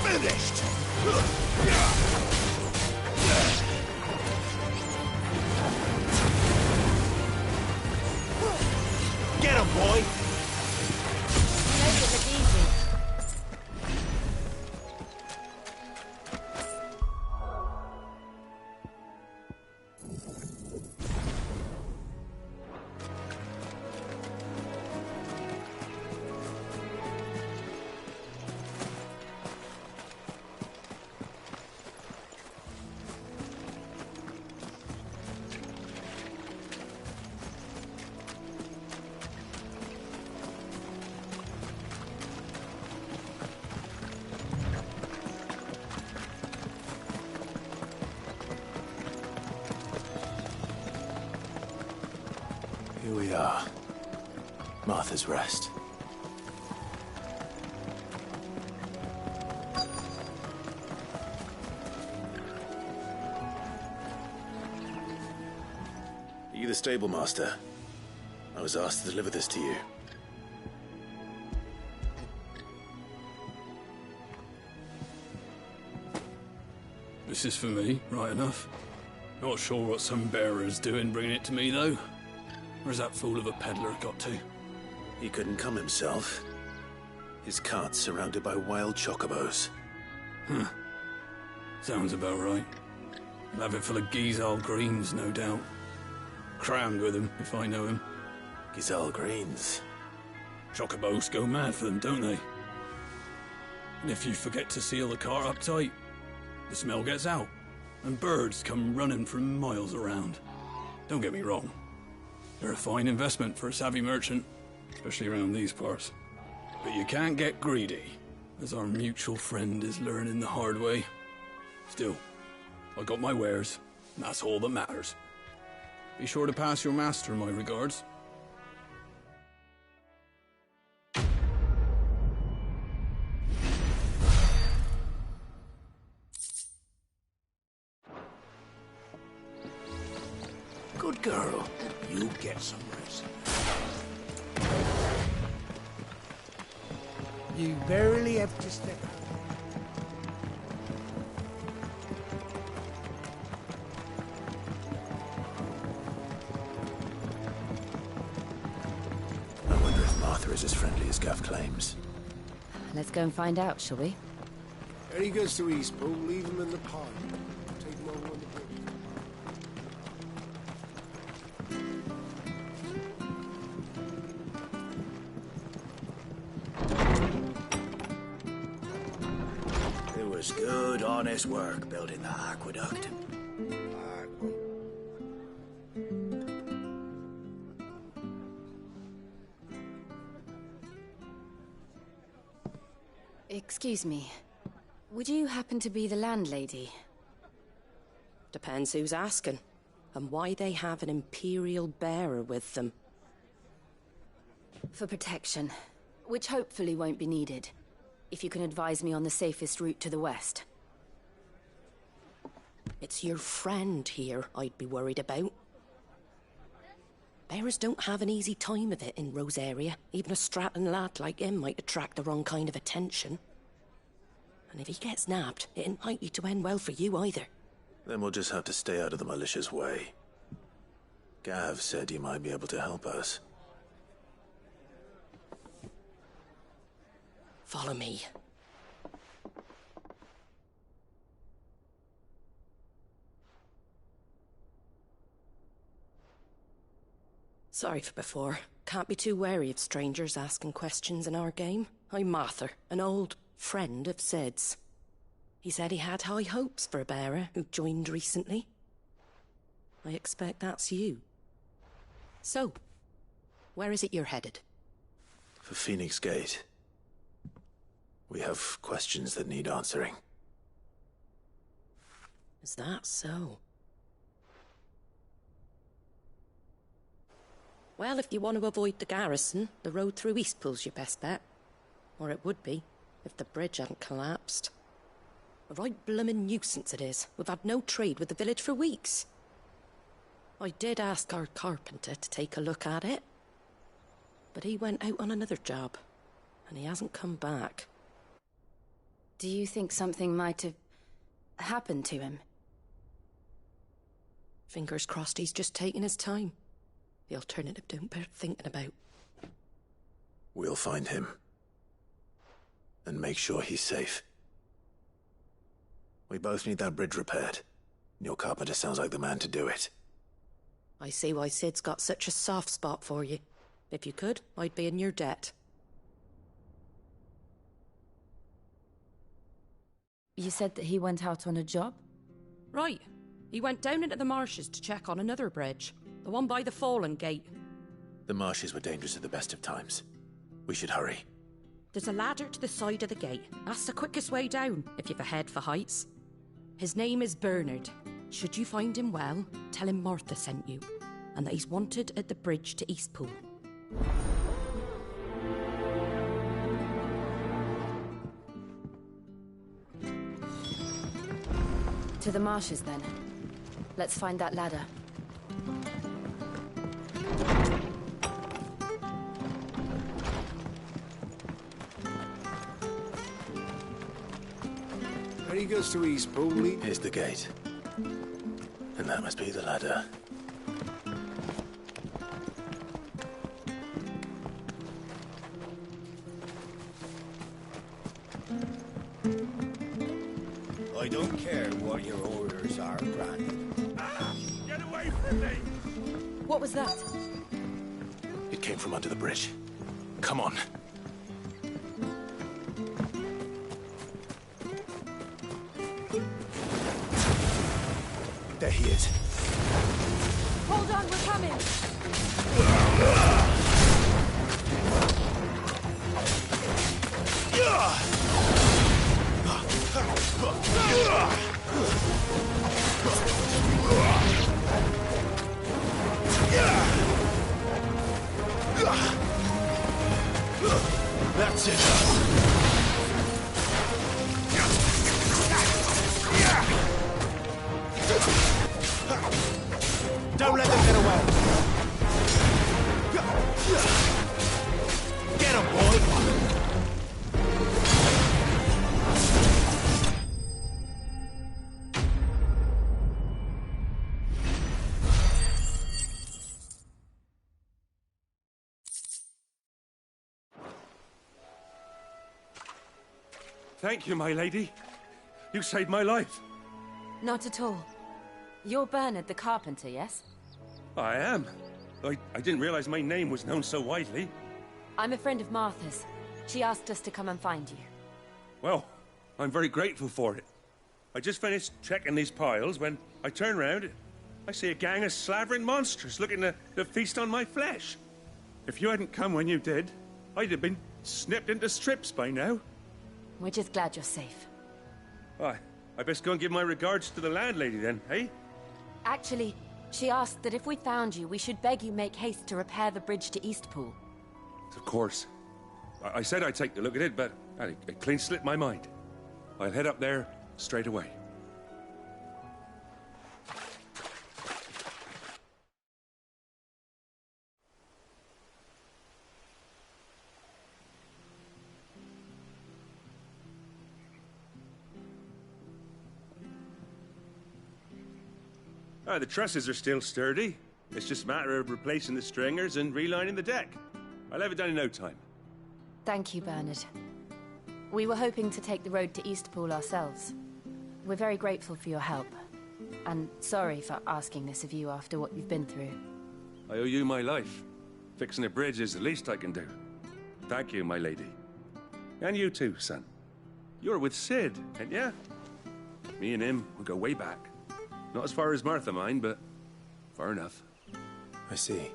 finished. Get him, boy. Make it look easy. Here we are. Martha's Rest. Are you the stable master? I was asked to deliver this to you. This is for me, right enough. Not sure what some bearer's doing bringing it to me, though. Where's that fool of a peddler got to? He couldn't come himself. His cart's surrounded by wild chocobos. Huh. Sounds about right. He'll have it full of Gizal greens, no doubt. Crammed with them, if I know him. Gizal greens? Chocobos go mad for them, don't they? And if you forget to seal the cart up tight, the smell gets out, and birds come running from miles around. Don't get me wrong. They're a fine investment for a savvy merchant, especially around these parts. But you can't get greedy, as our mutual friend is learning the hard way. Still, I got my wares, and that's all that matters. Be sure to pass your master my regards. Good girl. You get some rest. You barely have to step out. I wonder if Martha is as friendly as Gav claims. Let's go and find out, shall we? When he goes to Eastpool, leave him in the pond. Take him over on the bridge. It was good, honest work building the aqueduct. Excuse me. Would you happen to be the landlady? Depends who's asking, and why they have an Imperial bearer with them. For protection, which hopefully won't be needed. If you can advise me on the safest route to the west. It's your friend here I'd be worried about. Bearers don't have an easy time of it in Rosaria. Even a Stratton lad like him might attract the wrong kind of attention. And if he gets nabbed, it ain't likely to end well for you either. Then we'll just have to stay out of the malicious way. Gav said he might be able to help us. Follow me. Sorry for before. Can't be too wary of strangers asking questions in our game. I'm Martha, an old friend of Sid's. He said he had high hopes for a bearer who joined recently. I expect that's you. So, where is it you're headed? For Phoenix Gate. We have questions that need answering. Is that so? Well, if you want to avoid the garrison, the road through Eastpool's your best bet. Or it would be, if the bridge hadn't collapsed. A right bloomin' nuisance it is. We've had no trade with the village for weeks. I did ask our carpenter to take a look at it, but he went out on another job, and he hasn't come back. Do you think something might have happened to him? Fingers crossed he's just taking his time. The alternative don't bear thinking about. We'll find him. And make sure he's safe. We both need that bridge repaired. Your carpenter sounds like the man to do it. I see why Sid's got such a soft spot for you. If you could, I'd be in your debt. You said that he went out on a job? Right. He went down into the marshes to check on another bridge. The one by the Fallen Gate. The marshes were dangerous at the best of times. We should hurry. There's a ladder to the side of the gate. That's the quickest way down, if you've a head for heights. His name is Bernard. Should you find him well, tell him Martha sent you, and that he's wanted at the bridge to Eastpool. To the marshes, then. Let's find that ladder. When he goes to Eastpool, Here's the gate. And that must be the ladder. I don't care what your orders are, Brandon. Get away from me! What was that? It came from under the bridge. Come on. There he is. Hold on, we're coming! That's it. Don't let them get away. Get him, boy. Thank you, my lady. You saved my life. Not at all. You're Bernard the carpenter, yes? I am. I didn't realize my name was known so widely. I'm a friend of Martha's. She asked us to come and find you. Well, I'm very grateful for it. I just finished checking these piles when I turn round. I see a gang of slavering monsters looking to feast on my flesh. If you hadn't come when you did, I'd have been snipped into strips by now. We're just glad you're safe. Why, I best go and give my regards to the landlady then, eh? Actually, she asked that if we found you, we should beg you make haste to repair the bridge to Eastpool. Of course. I said I'd take a look at it, but it clean slipped my mind. I'll head up there straight away. The trusses are still sturdy. It's just a matter of replacing the stringers and relining the deck. I'll have it done in no time. Thank you, Bernard. We were hoping to take the road to Eastpool ourselves. We're very grateful for your help. And sorry for asking this of you after what you've been through. I owe you my life. Fixing a bridge is the least I can do. Thank you, my lady. And you too, son. You're with Sid, ain't ya? Me and him, we go way back. Not as far as Martha, mind, but far enough. I see.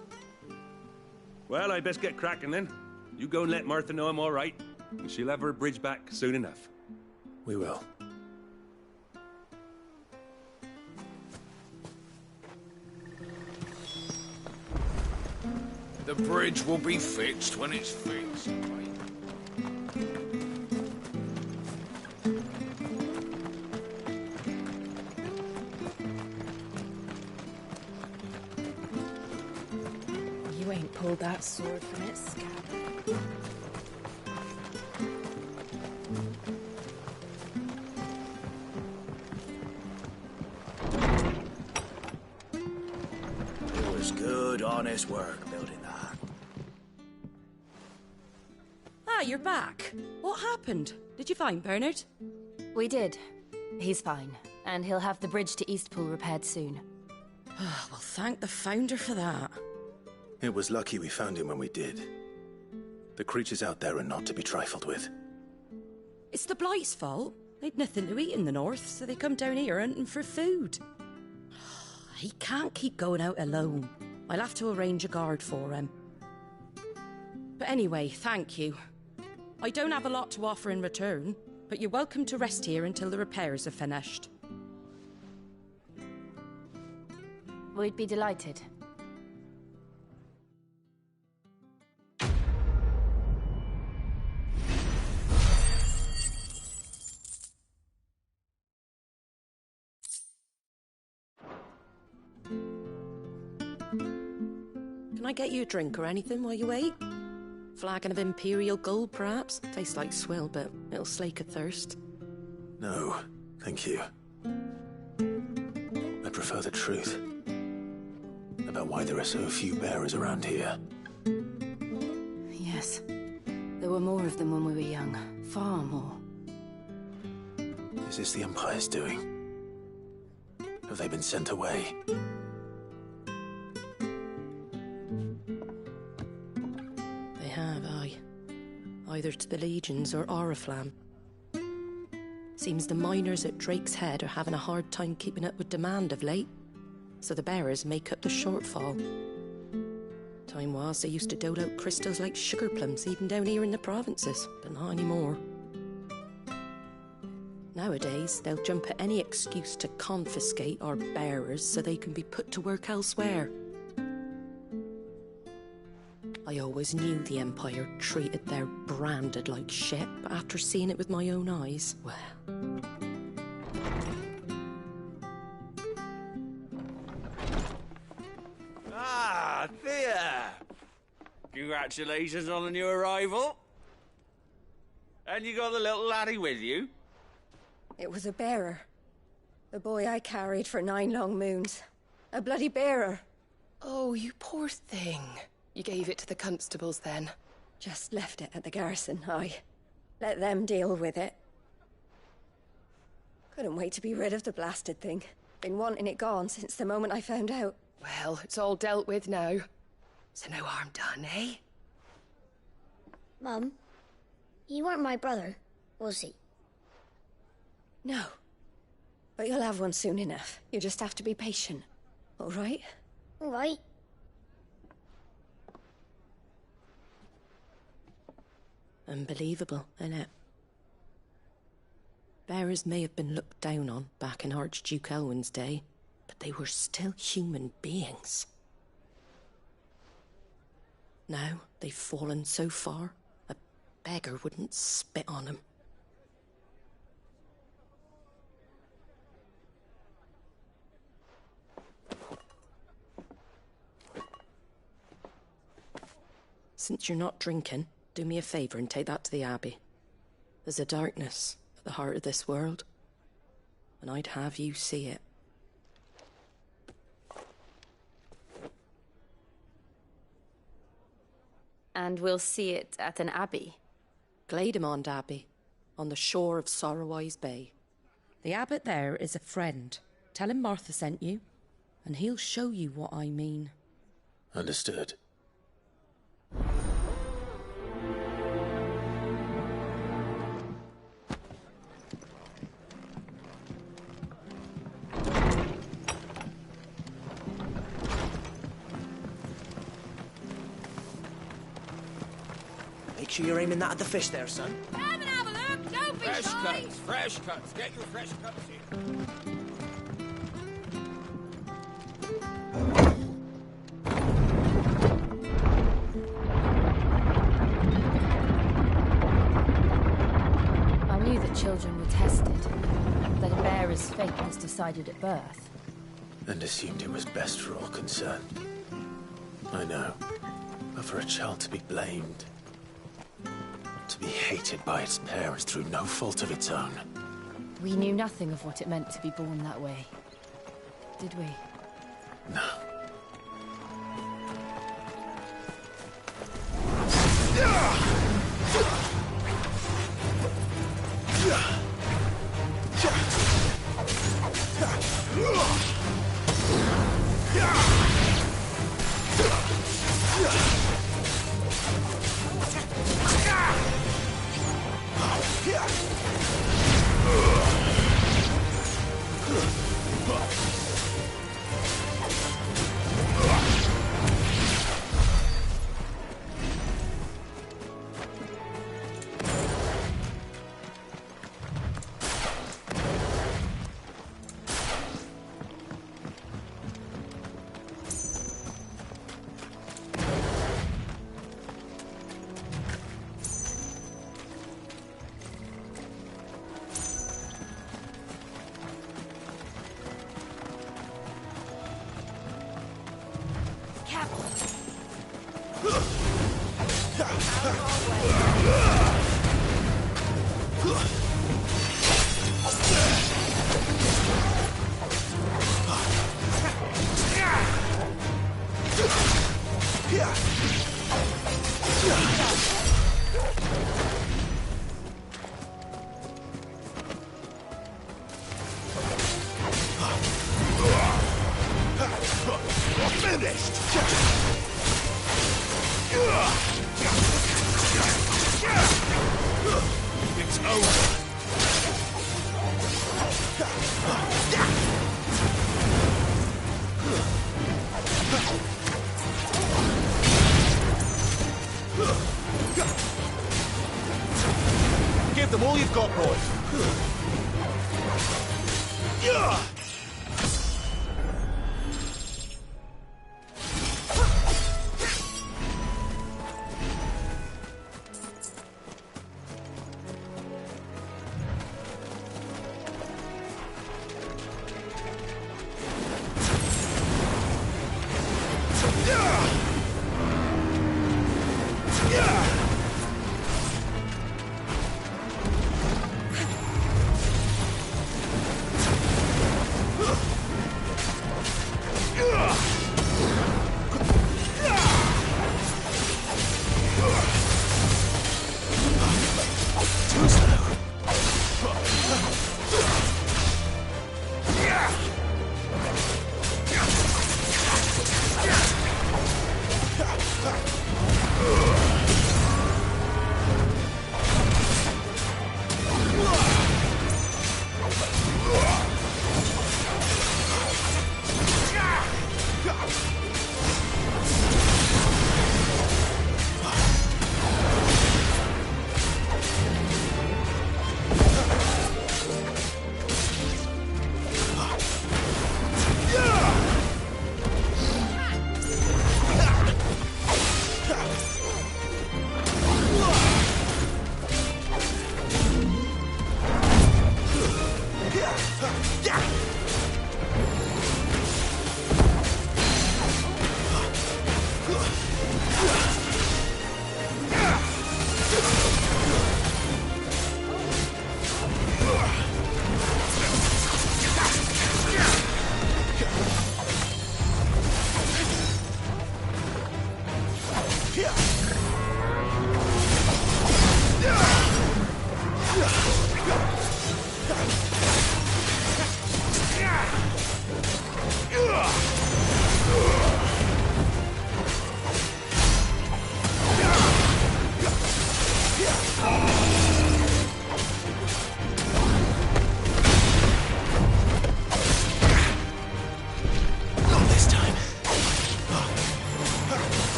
Well, I best get cracking then. You go and let Martha know I'm all right, and she'll have her bridge back soon enough. We will. The bridge will be fixed when it's fixed, mate. you ain't pulled that sword from its scabbard. It was good, honest work building that. Ah, you're back. What happened? Did you find Bernard? We did. He's fine, and he'll have the bridge to Eastpool repaired soon. Well, thank the Founder for that. It was lucky we found him when we did. The creatures out there are not to be trifled with. It's the Blight's fault. They'd nothing to eat in the north, so they come down here hunting for food. He can't keep going out alone. I'll have to arrange a guard for him. But anyway, thank you. I don't have a lot to offer in return, but you're welcome to rest here until the repairs are finished. We'd be delighted. Can I get you a drink or anything while you wait? Flagon of Imperial Gold, perhaps? Tastes like swill, but it'll slake a thirst. No, thank you. I prefer the truth. About why there are so few bearers around here. Yes. There were more of them when we were young. Far more. Is this the Empire's doing? Have they been sent away? They have, aye. Either to the Legions or Oriflamme. Seems the miners at Drake's Head are having a hard time keeping up with demand of late, so the bearers make up the shortfall. Time was they used to dole out crystals like sugar plums even down here in the provinces, but not anymore. Nowadays, they'll jump at any excuse to confiscate our bearers so they can be put to work elsewhere. I always knew the Empire treated their branded like shit, but after seeing it with my own eyes, well... Ah, Thea! Congratulations on the new arrival. And you got the little laddie with you? It was a bearer. The boy I carried for 9 long moons. A bloody bearer. Oh, you poor thing. You gave it to the constables then? Just left it at the garrison, aye. Let them deal with it. Couldn't wait to be rid of the blasted thing. Been wanting it gone since the moment I found out. Well, it's all dealt with now. So no harm done, eh? Mum, he weren't my brother, was he? No. But you'll have one soon enough. You just have to be patient. All right? All right. Unbelievable, innit? Bearers may have been looked down on back in Archduke Elwin's day, but they were still human beings. Now they've fallen so far, a beggar wouldn't spit on them. Since you're not drinking, do me a favour and take that to the Abbey. There's a darkness at the heart of this world, and I'd have you see it. And we'll see it at an abbey? Glademond Abbey, on the shore of Sorrowwise Bay. The abbot there is a friend. Tell him Martha sent you, and he'll show you what I mean. Understood. Make sure you're aiming that at the fish there, son. Come and have a look, don't be Fresh shy. cuts, fresh cuts. Get your fresh cuts here. I knew that children were tested, that a bearer's fate was decided at birth. And assumed it was best for all concerned. I know. But for a child to be blamed, to be hated by its parents through no fault of its own. We knew nothing of what it meant to be born that way, did we? No. Give them all you've got, boys.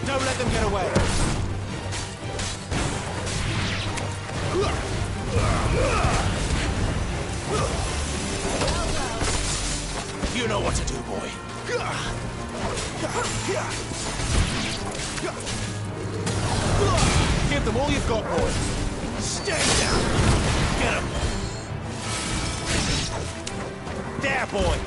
Don't let them get away. You know what to do, boy. Give them all you've got, boy. Stay down. Get him. There, boy.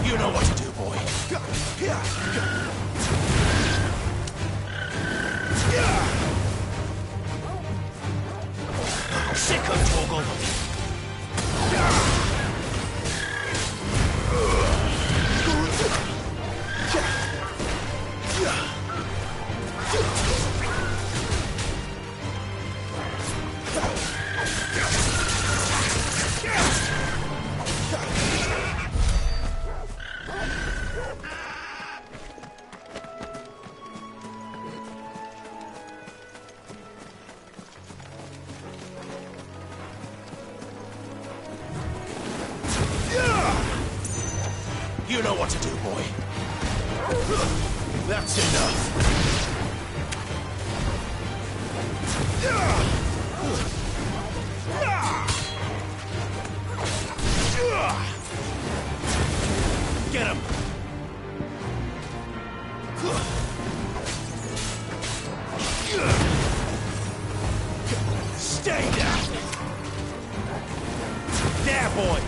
You know what to do, boy. Sick of Torgal. You know what to do, boy. That's enough. Get him. Stay down. There, boy.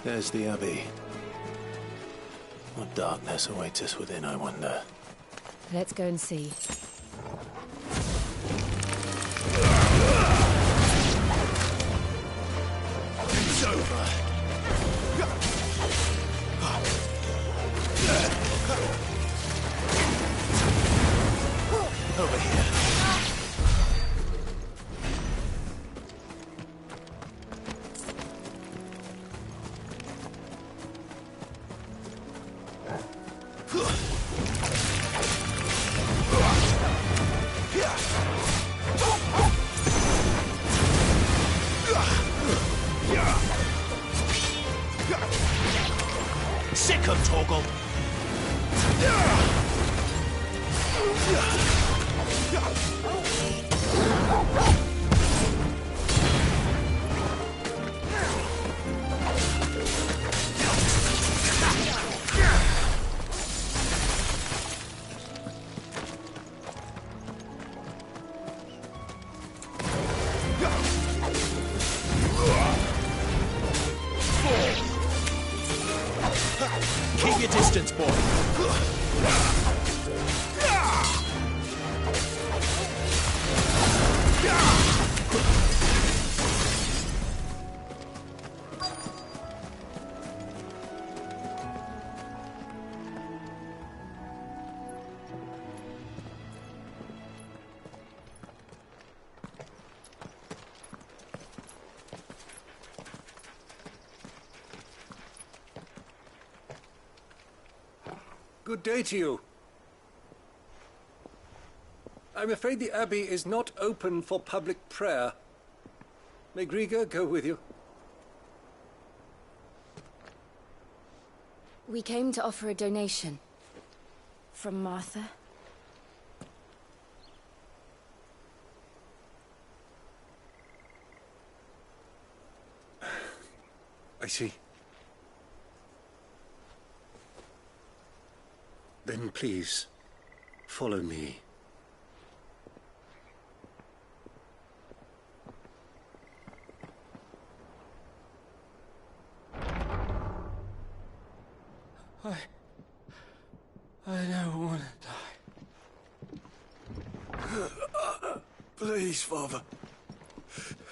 There's the Abbey. What darkness awaits us within, I wonder? Let's go and see. It's over. Over here. Sick of Torgal. Keep your distance, boy. Good day to you. I'm afraid the Abbey is not open for public prayer. May Griga go with you? We came to offer a donation. From Martha. I see. Then please, Follow me. I don't want to die. Please, Father.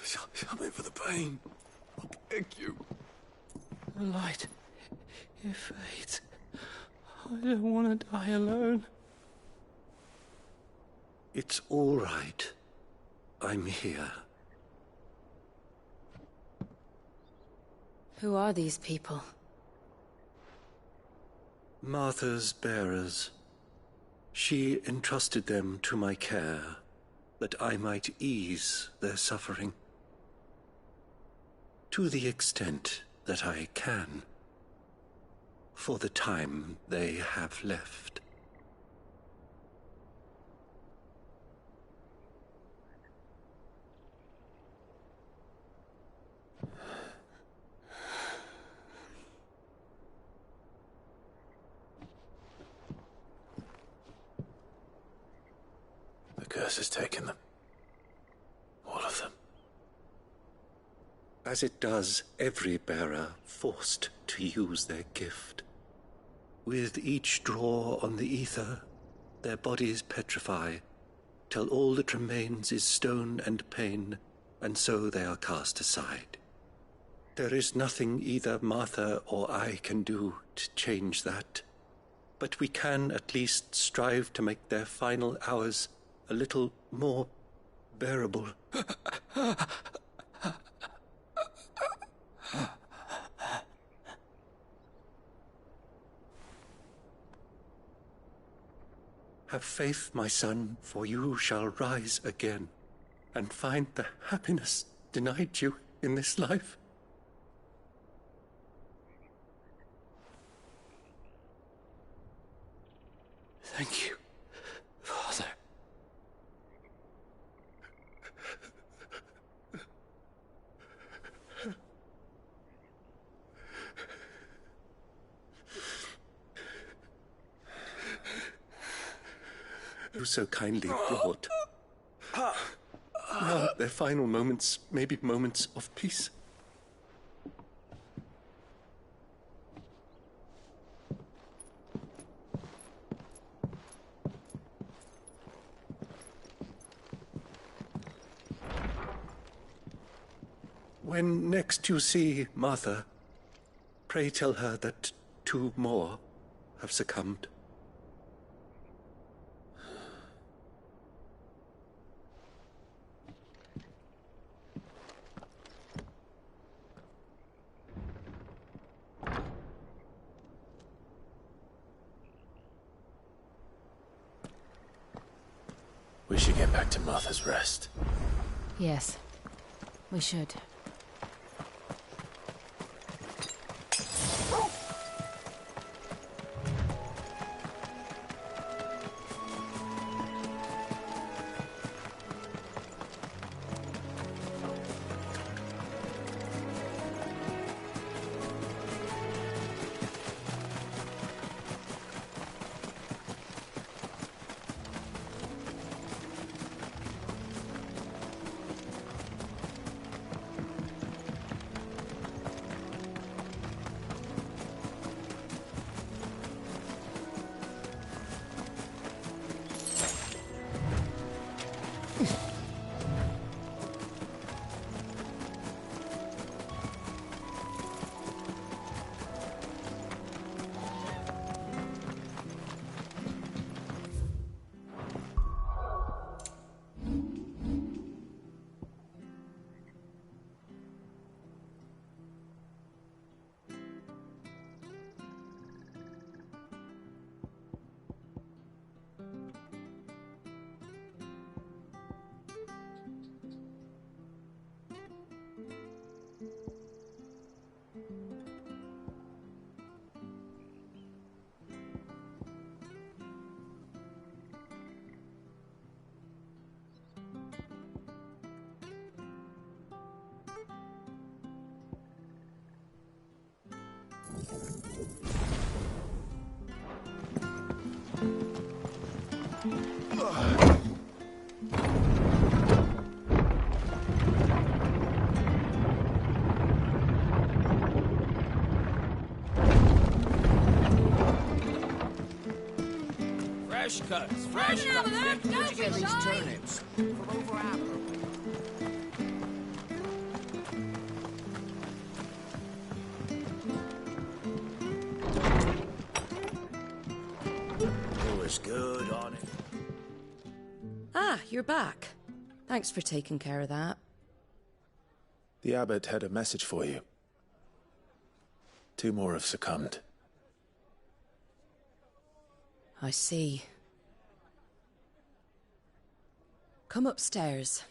Something for the pain. I beg you. The light, it fades. I don't want to die alone. It's all right. I'm here. Who are these people? Martha's bearers. She entrusted them to my care, that I might ease their suffering. To the extent that I can, for the time they have left. The curse has taken them. All of them. As it does every bearer forced to use their gift. With each draw on the ether, their bodies petrify, till all that remains is stone and pain, and so they are cast aside. There is nothing either Martha or I can do to change that, but we can at least strive to make their final hours a little more bearable. Have faith, my son, for you shall rise again and find the happiness denied you in this life. Thank you, Father. You so kindly brought. Now their final moments may be moments of peace. When next you see Martha, pray tell her that 2 more have succumbed. We should get back to Martha's Rest. Yes, we should. Fresh cuts, fresh cuts. Where'd you get these turnips? From over Amber. It was good on it. Ah, you're back. Thanks for taking care of that. The abbot had a message for you. 2 more have succumbed. I see. Come upstairs.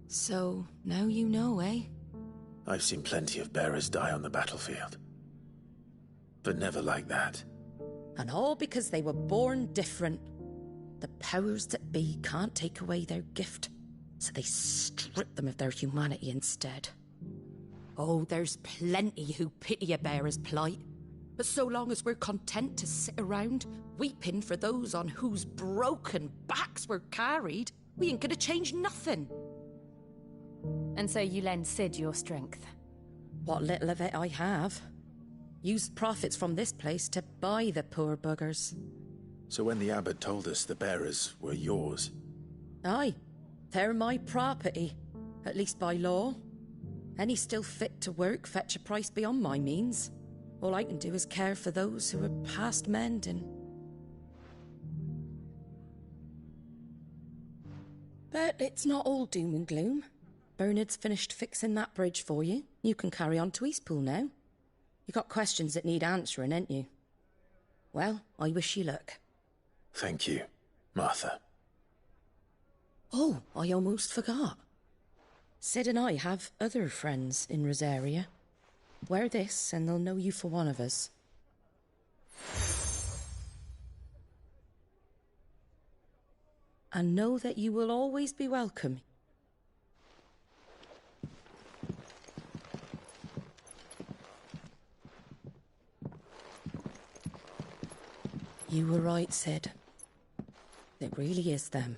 So, now you know, eh? I've seen plenty of bearers die on the battlefield. But never like that. And all because they were born different. The powers that be can't take away their gift, so they strip them of their humanity instead. Oh, there's plenty who pity a bearer's plight. But so long as we're content to sit around, weeping for those on whose broken backs we're carried, we ain't gonna change nothing. And so you lend Cid your strength? What little of it I have. Used profits from this place to buy the poor buggers. So when the abbot told us the bearers were yours... Aye, they're my property, at least by law. Any still fit to work fetch a price beyond my means. All I can do is care for those who are past mending. But it's not all doom and gloom. Bernard's finished fixing that bridge for you. You can carry on to Eastpool now. You got questions that need answering, ain't you? Well, I wish you luck. Thank you, Martha. Oh, I almost forgot. Cid and I have other friends in Rosaria. Wear this and they'll know you for one of us. And know that you will always be welcome. You were right, Cid. It really is them.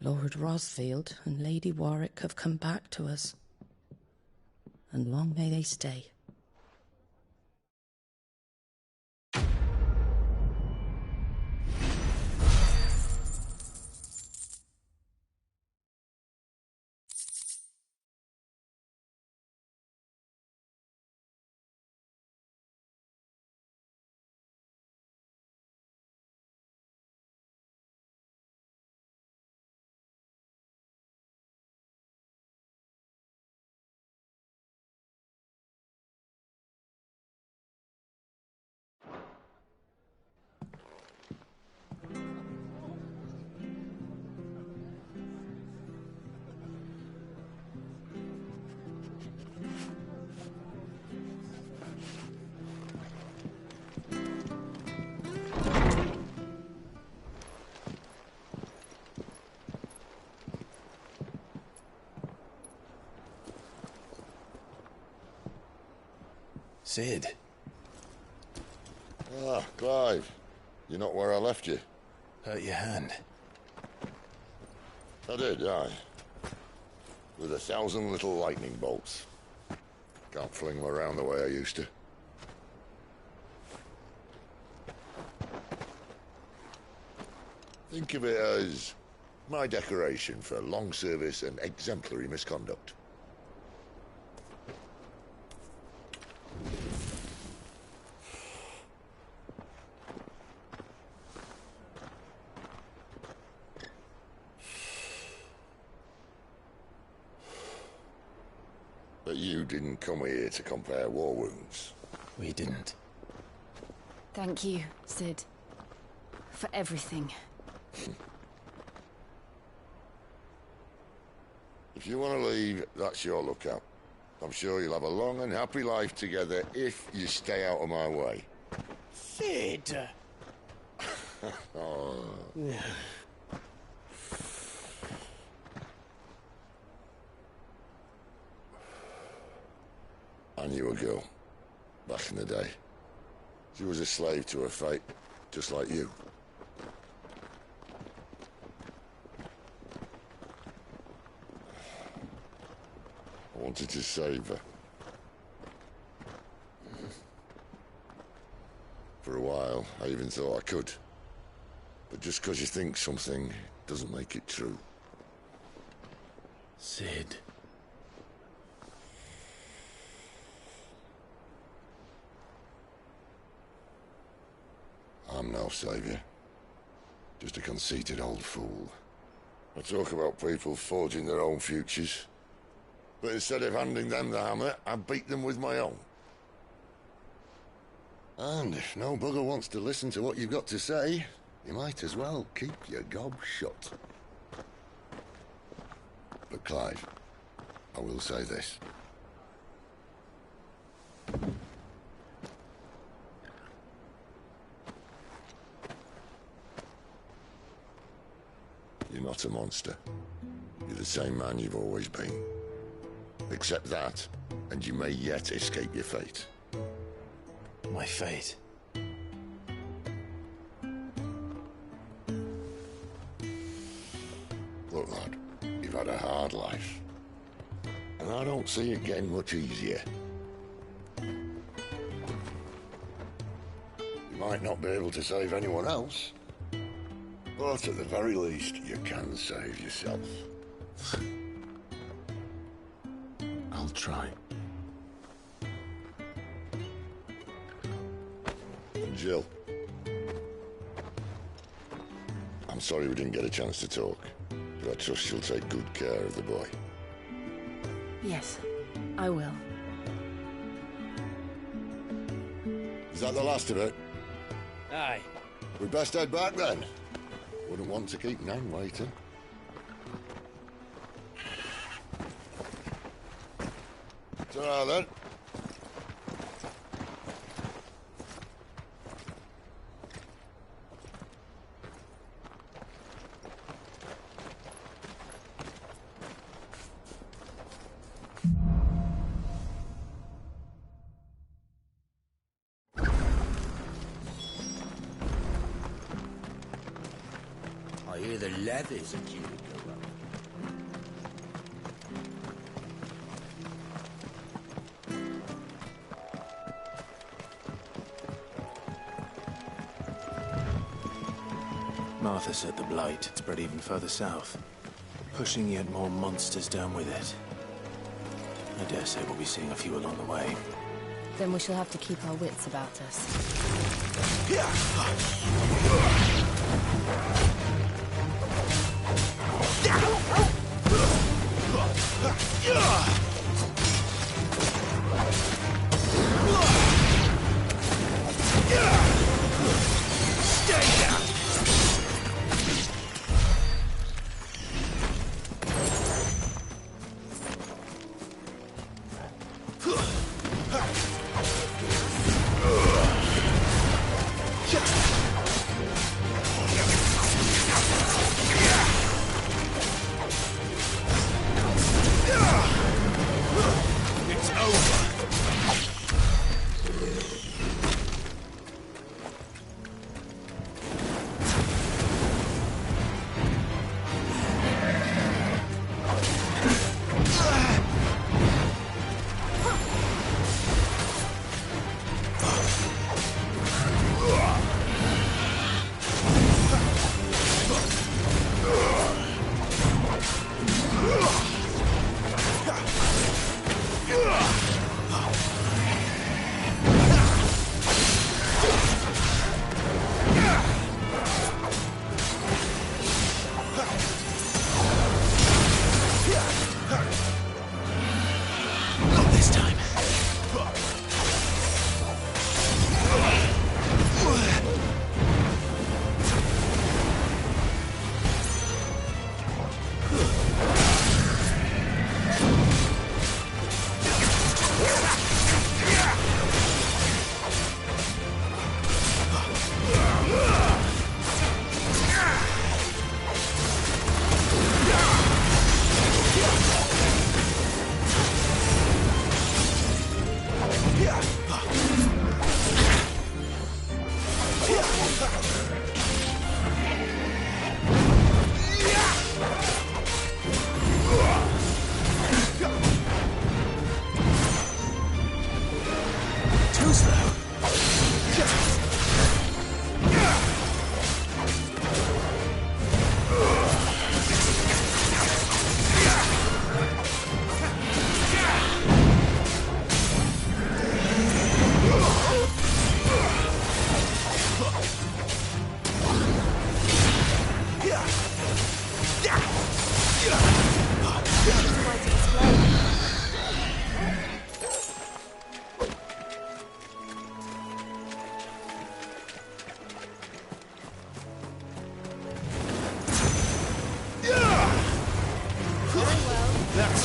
Lord Rosfield and Lady Warwick have come back to us. And long may they stay. Cid. Ah, Clive. You're not where I left you. Hurt your hand. I did, aye. With 1,000 little lightning bolts. Can't fling them around the way I used to. Think of it as my decoration for long service and exemplary misconduct. But you didn't come here to compare war wounds. We didn't. Thank you, Cid. For everything. If you want to leave, that's your lookout. I'm sure you'll have a long and happy life together if you stay out of my way. Cid! Oh. girl, back in the day. She was a slave to her fate, just like you. I wanted to save her. For a while, I even thought I could. But just because you think something doesn't make it true. Cid. I'm no savior. Just a conceited old fool. I talk about people forging their own futures. But instead of handing them the hammer, I beat them with my own. And if no bugger wants to listen to what you've got to say, you might as well keep your gob shut. But Clive, I will say this. You're not a monster. You're the same man you've always been. Accept that, and you may yet escape your fate. My fate? Look, lad, you've had a hard life. And I don't see it getting much easier. You might not be able to save anyone else, but at the very least, you can save yourself. I'll try. And Jill, I'm sorry we didn't get a chance to talk, but I trust she'll take good care of the boy. Yes, I will. Is that the last of it? Aye. We'd best head back then. Wouldn't want to keep Nan waiting. Ta-ra then. I hear the leathers are due to go up. Martha said the blight had spread even further south, pushing yet more monsters down with it. I dare say we'll be seeing a few along the way. Then we shall have to keep our wits about us. Stay down!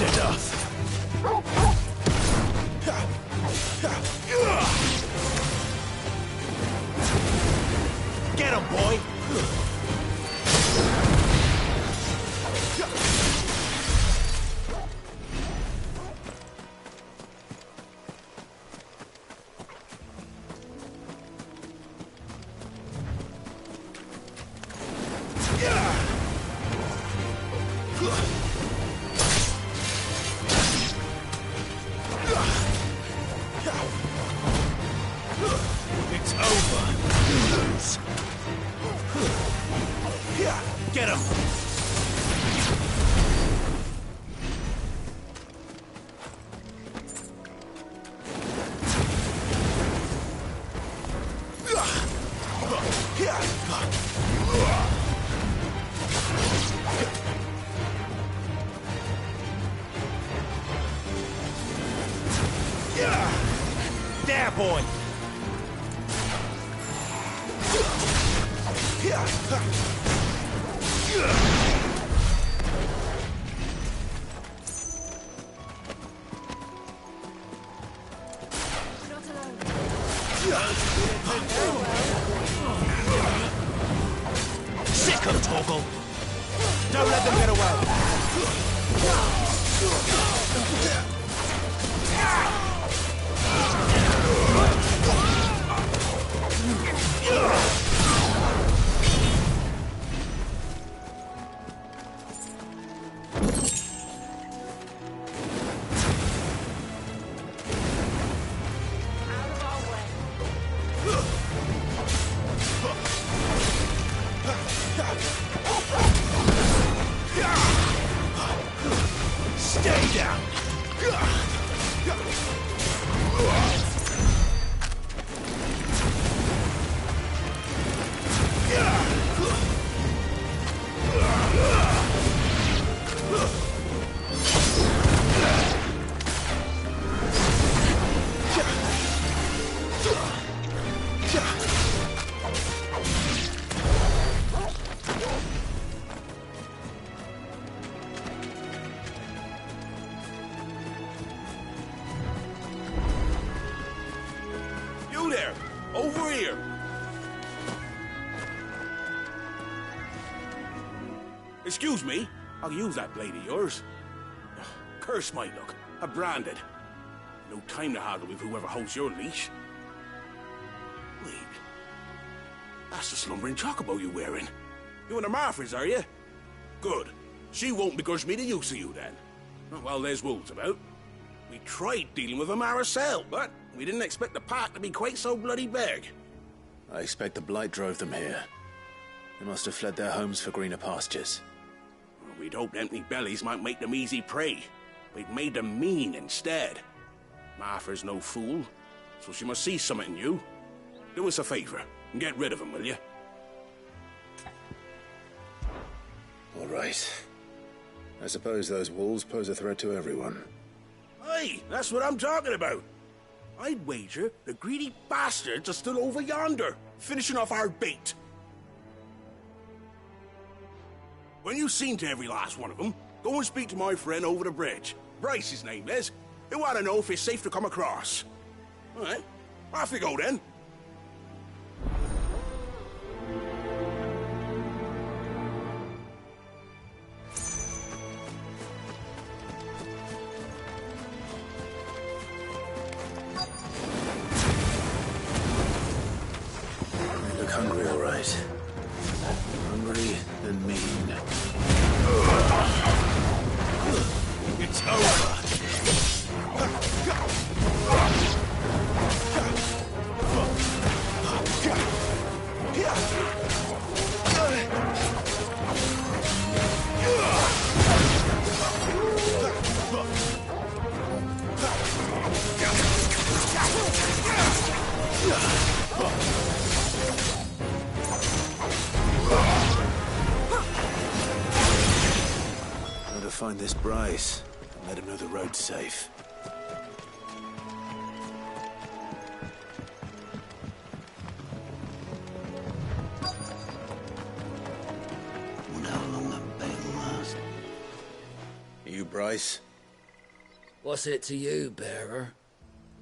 That's enough. Get him, boy! It's over. You lose. Get him! There, boy! Sick 'em, Torgal! Don't let them get away! Stay down! You there! Over here! Excuse me, I'll use that blade of yours. Curse my luck. I'm branded. No time to haggle with whoever holds your leash. Wait. That's the slumbering chocobo you're wearing. You and the Marfors, are you? Good. She won't begrudge me the use of you, then. Well, there's wolves about. We tried dealing with them ourselves, but we didn't expect the pack to be quite so bloody big. I expect the Blight drove them here. They must have fled their homes for greener pastures. Well, we'd hoped empty bellies might make them easy prey. We'd made them mean instead. Martha's no fool, so she must see something in you. Do us a favor and get rid of them, will you? All right. I suppose those wolves pose a threat to everyone. Hey, that's what I'm talking about. I'd wager the greedy bastards are still over yonder, finishing off our bait. When you've seen to every last one of them, go and speak to my friend over the bridge. Bryce, his name is. He want to know if it's safe to come across. All right, off we go then. You look hungry, all right. Hungry and mean. It's over. Gotta find this Bryce and let him know the road's safe. Wonder how long that battle lasts. You Bryce? What's it to you, bearer?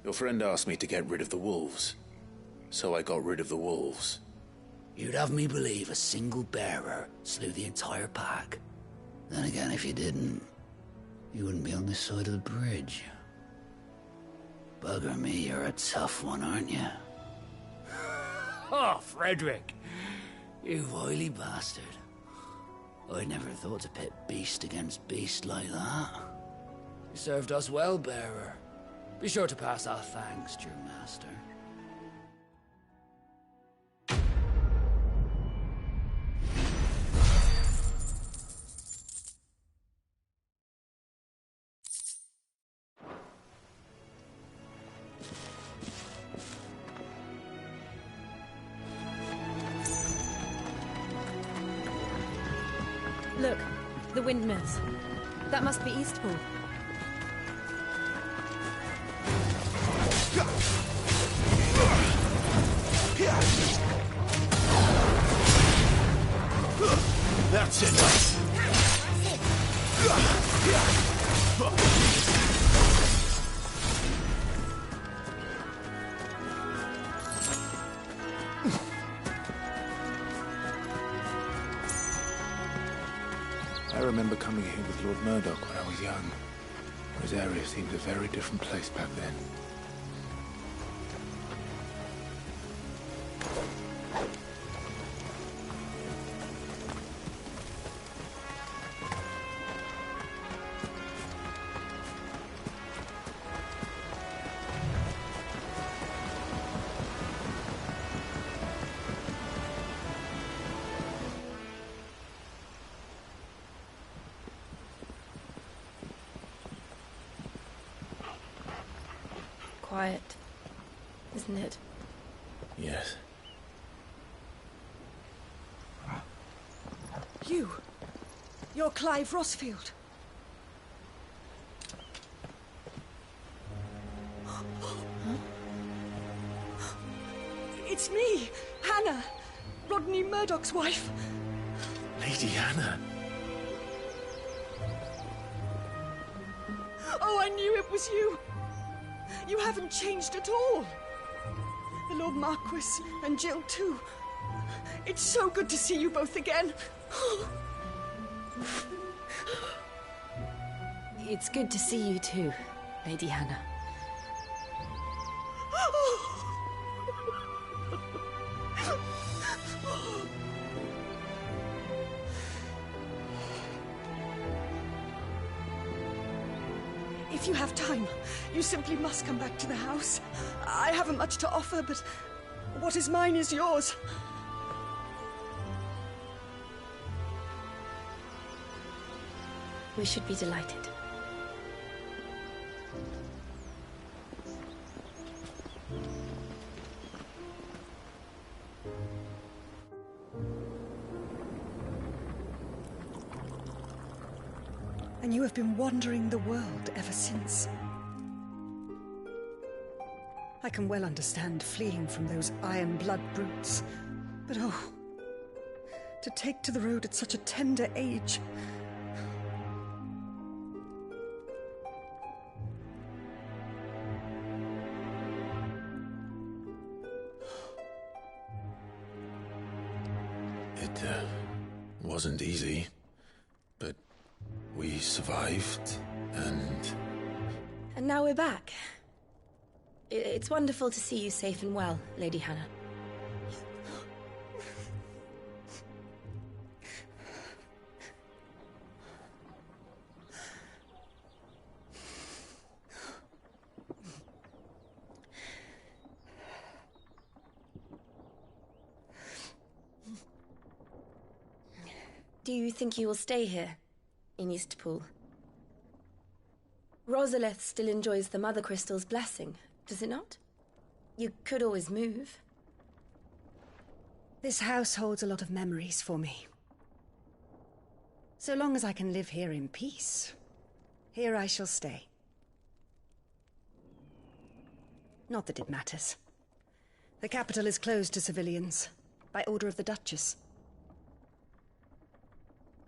Your friend asked me to get rid of the wolves. So I got rid of the wolves. You'd have me believe a single bearer slew the entire pack. Then again, if you didn't, you wouldn't be on this side of the bridge. Bugger me, you're a tough one, aren't you? Oh, Frederick! You wily bastard. I'd never thought to pit beast against beast like that. You served us well, bearer. Be sure to pass our thanks to your master. Look, the windmills. That must be Eastpool. That's it. I remember coming here with Lord Murdoch when I was young. His area seemed a very different place back then. Quiet, isn't it? Yes. You're Clive Rossfield. It's me, Hannah, Rodney Murdoch's wife. Lady Hannah. Oh, I knew it was you. You haven't changed at all. The Lord Marquis and Jill too. It's so good to see you both again. It's good to see you too, Lady Hannah. If you have time, you simply must come back to the house. I haven't much to offer, but what is mine is yours. We should be delighted. And you have been wandering the world ever since. I can well understand fleeing from those iron blood brutes, but oh, to take to the road at such a tender age. It wasn't easy, but we survived, and now we're back. It's wonderful to see you safe and well, Lady Hannah. Do you think you will stay here, in Eastpool? Rosalith still enjoys the Mother Crystal's blessing, does it not? You could always move. This house holds a lot of memories for me. So long as I can live here in peace, here I shall stay. Not that it matters. The capital is closed to civilians, by order of the Duchess.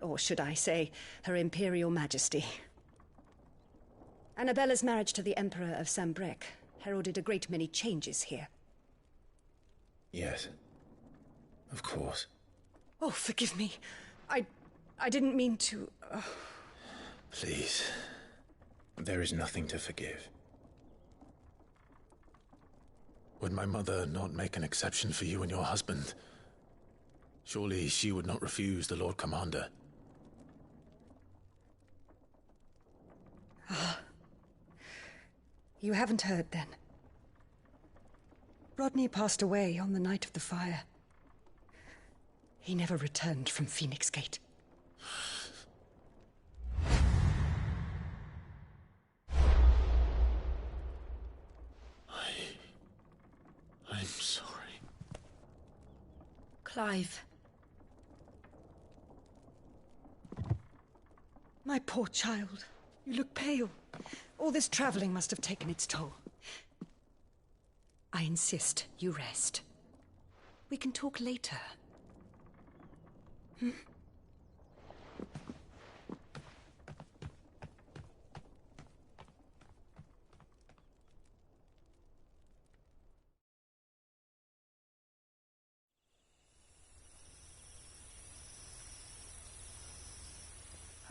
Or should I say, Her Imperial Majesty. Annabella's marriage to the Emperor of Sambrec heralded a great many changes here. Yes. Of course. Oh, forgive me. I didn't mean to... Please. There is nothing to forgive. Would my mother not make an exception for you and your husband? Surely she would not refuse the Lord Commander. Ah. You haven't heard, then. Rodney passed away on the night of the fire. He never returned from Phoenix Gate. I'm sorry. Clive. My poor child. You look pale. All this traveling must have taken its toll. I insist you rest. We can talk later. Hmm?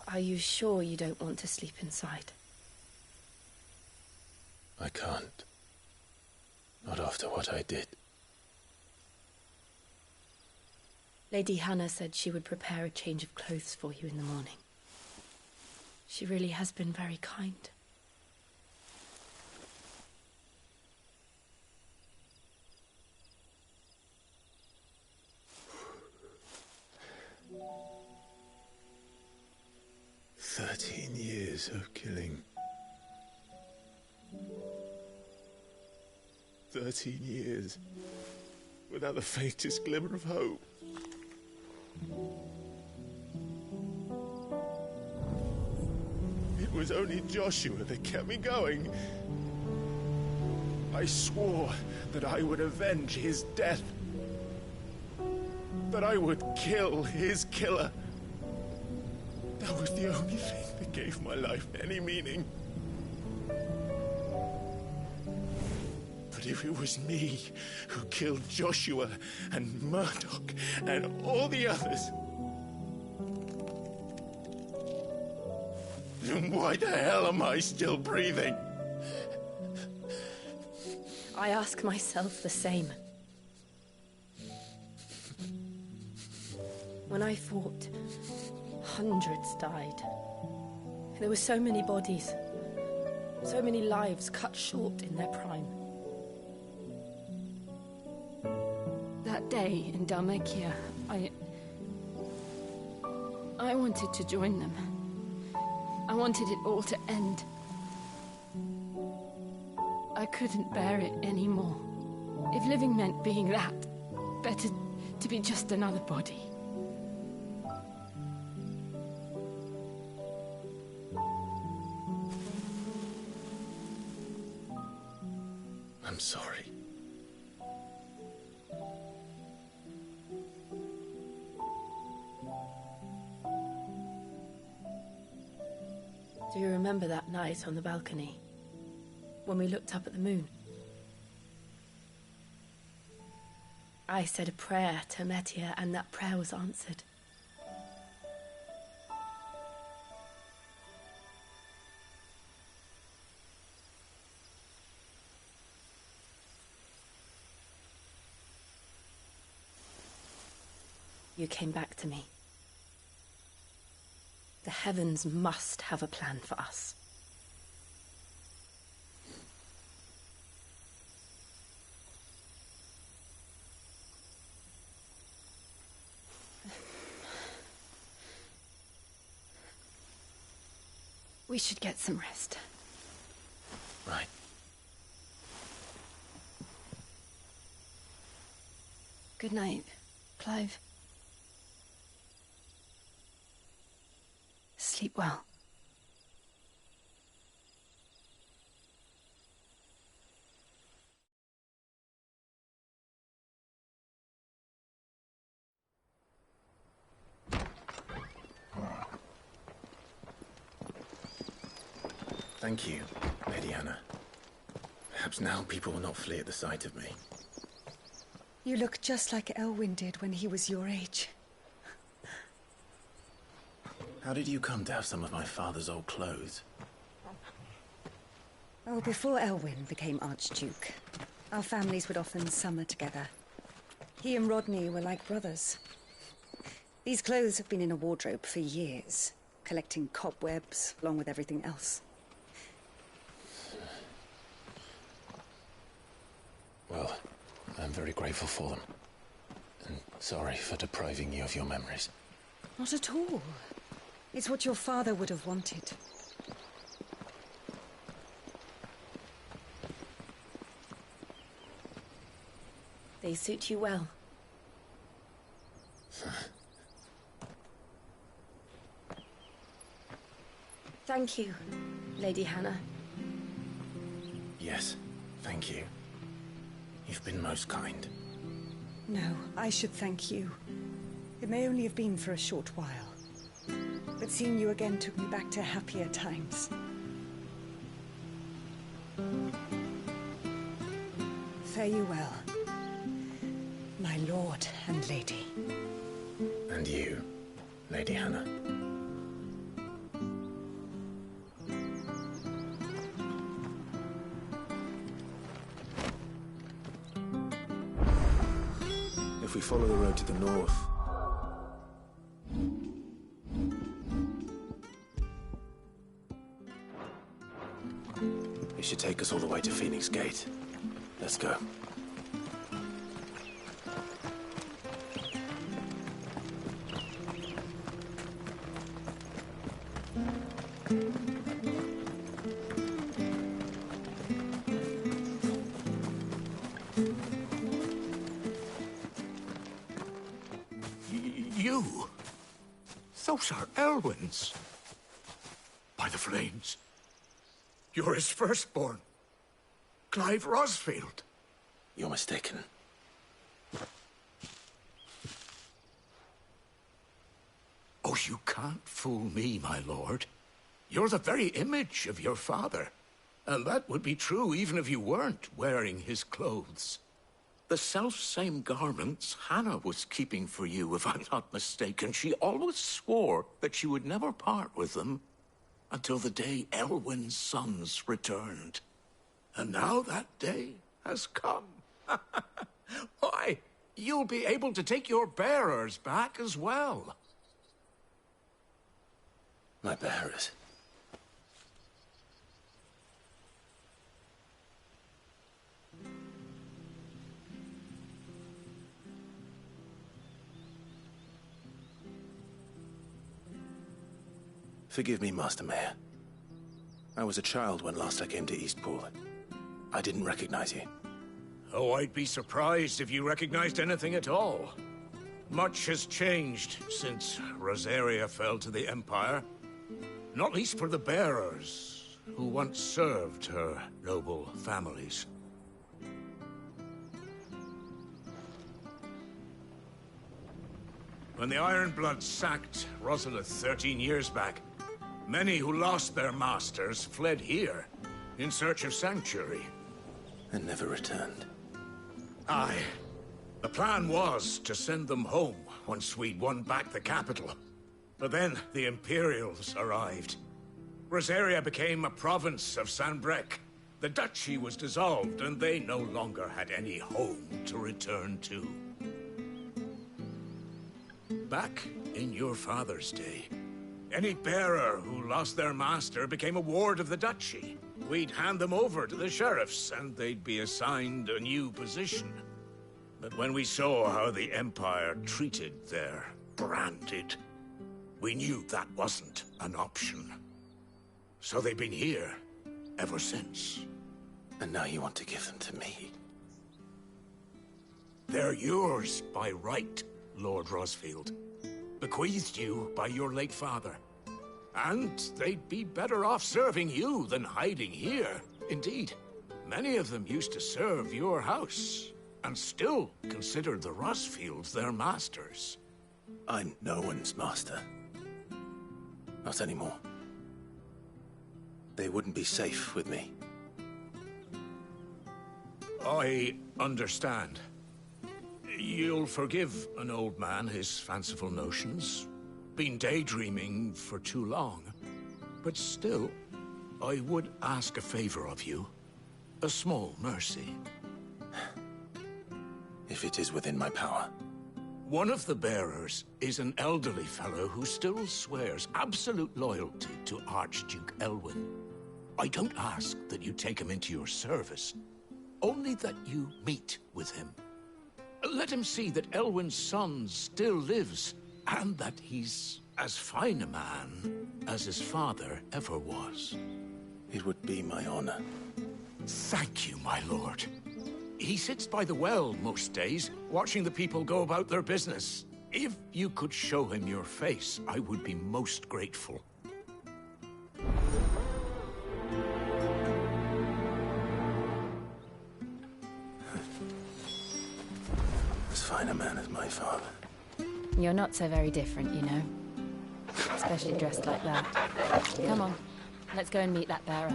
Are you sure you don't want to sleep inside? I can't. Not after what I did. Lady Hannah said she would prepare a change of clothes for you in the morning. She really has been very kind. Years of killing. 13 years without the faintest glimmer of hope. It was only Joshua that kept me going. I swore that I would avenge his death. That I would kill his killer. That was the only thing that gave my life any meaning. But if it was me who killed Joshua and Murdoch and all the others, then why the hell am I still breathing? I ask myself the same. When I fought, hundreds died. There were so many bodies, so many lives cut short in their prime. That day in Dhalmekia, I wanted to join them. I wanted it all to end. I couldn't bear it anymore. If living meant being that, better to be just another body. I'm sorry. Do you remember that night on the balcony? When we looked up at the moon? I said a prayer to Metia, and that prayer was answered. You came back to me. The heavens must have a plan for us. We should get some rest. Right. Good night, Clive. Sleep well. Thank you, Lady Hannah. Perhaps now people will not flee at the sight of me. You look just like Elwyn did when he was your age. How did you come to have some of my father's old clothes? Oh, before Elwyn became Archduke, our families would often summer together. He and Rodney were like brothers. These clothes have been in a wardrobe for years, collecting cobwebs along with everything else. Well, I'm very grateful for them. And sorry for depriving you of your memories. Not at all. It's what your father would have wanted. They suit you well. Thank you, Lady Hannah. Yes, thank you. You've been most kind. No, I should thank you. It may only have been for a short while, but seeing you again took me back to happier times. Fare you well, my lord and lady. And you, Lady Hannah. If we follow the road to the north... It should take us all the way to Phoenix Gate. Let's go. You? Those are Elwyn's. By the flames. You're his firstborn. Clive Rosfield. You're mistaken. Oh, you can't fool me, my lord. You're the very image of your father. And that would be true even if you weren't wearing his clothes. The self-same garments Hannah was keeping for you, if I'm not mistaken. She always swore that she would never part with them until the day Elwyn's sons returned. And now that day has come. Why, you'll be able to take your bearers back as well. My bearers? Forgive me, Master Mayor. I was a child when last I came to Eastpool. I didn't recognize you. Oh, I'd be surprised if you recognized anything at all. Much has changed since Rosaria fell to the Empire. Not least for the bearers, who once served her noble families. When the Ironbloods sacked Rosalith 13 years back, many who lost their masters fled here in search of sanctuary. And never returned. Aye. The plan was to send them home once we'd won back the capital. But then the Imperials arrived. Rosaria became a province of Sanbreque. The duchy was dissolved, and they no longer had any home to return to. Back in your father's day, any bearer who lost their master became a ward of the duchy. We'd hand them over to the sheriffs, and they'd be assigned a new position. But when we saw how the Empire treated their branded, we knew that wasn't an option. So they've been here ever since. And now you want to give them to me? They're yours by right, Lord Rosfield. Bequeathed you by your late father. And they'd be better off serving you than hiding here. Indeed, many of them used to serve your house, and still considered the Rosfields their masters. I'm no one's master. Not anymore. they wouldn't be safe with me. I understand. You'll forgive an old man his fanciful notions. Been daydreaming for too long. But still, I would ask a favor of you. A small mercy. If it is within my power. One of the bearers is an elderly fellow who still swears absolute loyalty to Archduke Elwyn. I don't ask that you take him into your service, only that you meet with him. Let him see that Elwyn's son still lives, and that he's as fine a man as his father ever was. It would be my honor. Thank you, my lord. He sits by the well most days, watching the people go about their business. If you could show him your face, I would be most grateful. As fine a man as my father. You're not so very different, you know. Especially dressed like that. Come on, let's go and meet that bearer.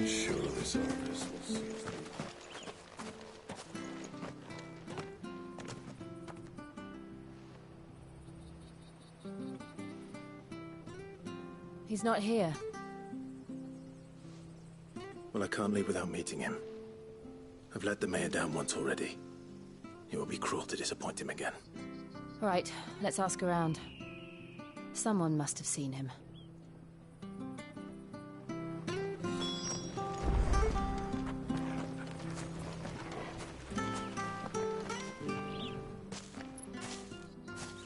Sure this office will see through. He's not here. Well, I can't leave without meeting him. I've let the mayor down once already. It would be cruel to disappoint him again. Right, let's ask around. Someone must have seen him.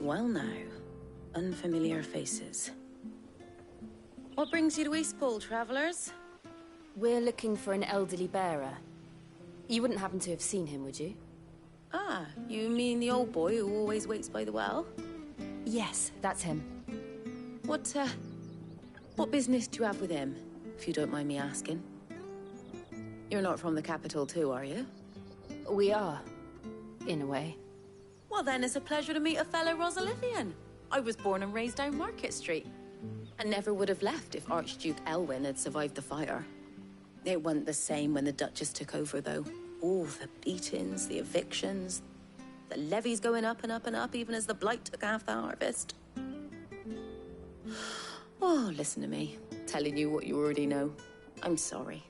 Well now, unfamiliar faces. What brings you to Eastpool, travellers? We're looking for an elderly bearer. You wouldn't happen to have seen him, would you? Ah, you mean the old boy who always waits by the well? Yes, that's him. What business do you have with him, if you don't mind me asking? You're not from the capital too, are you? We are, in a way. Well then, it's a pleasure to meet a fellow Rosalivian. I was born and raised down Market Street. And never would have left if Archduke Elwyn had survived the fire. It wasn't the same when the Duchess took over, though. All the beatings, the evictions, the levies going up and up and up, even as the blight took half the harvest. Oh, listen to me, telling you what you already know. I'm sorry.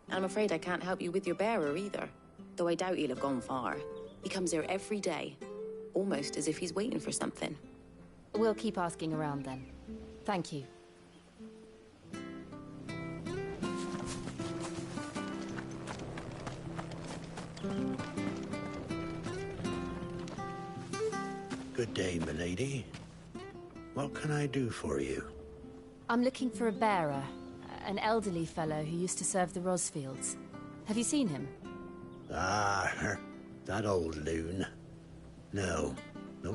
And I'm afraid I can't help you with your bearer either, though I doubt he'll have gone far. He comes here every day, almost as if he's waiting for something. We'll keep asking around then. Thank you. Good day, milady. What can I do for you? I'm looking for a bearer, an elderly fellow who used to serve the Rosfields. Have you seen him? Ah, that old loon. No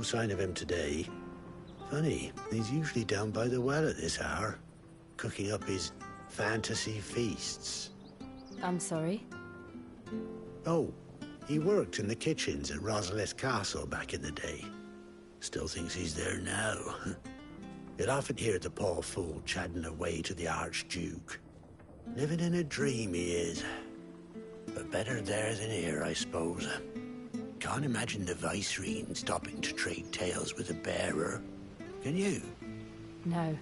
sign of him today. Funny, he's usually down by the well at this hour, cooking up his fantasy feasts. I'm sorry? Oh, he worked in the kitchens at Rosalith Castle back in the day. Still thinks he's there now. You'd often hear the poor fool chatting away to the Archduke. Living in a dream he is. But better there than here, I suppose. Can't imagine the Vicereine stopping to trade tales with a bearer. Can you? No.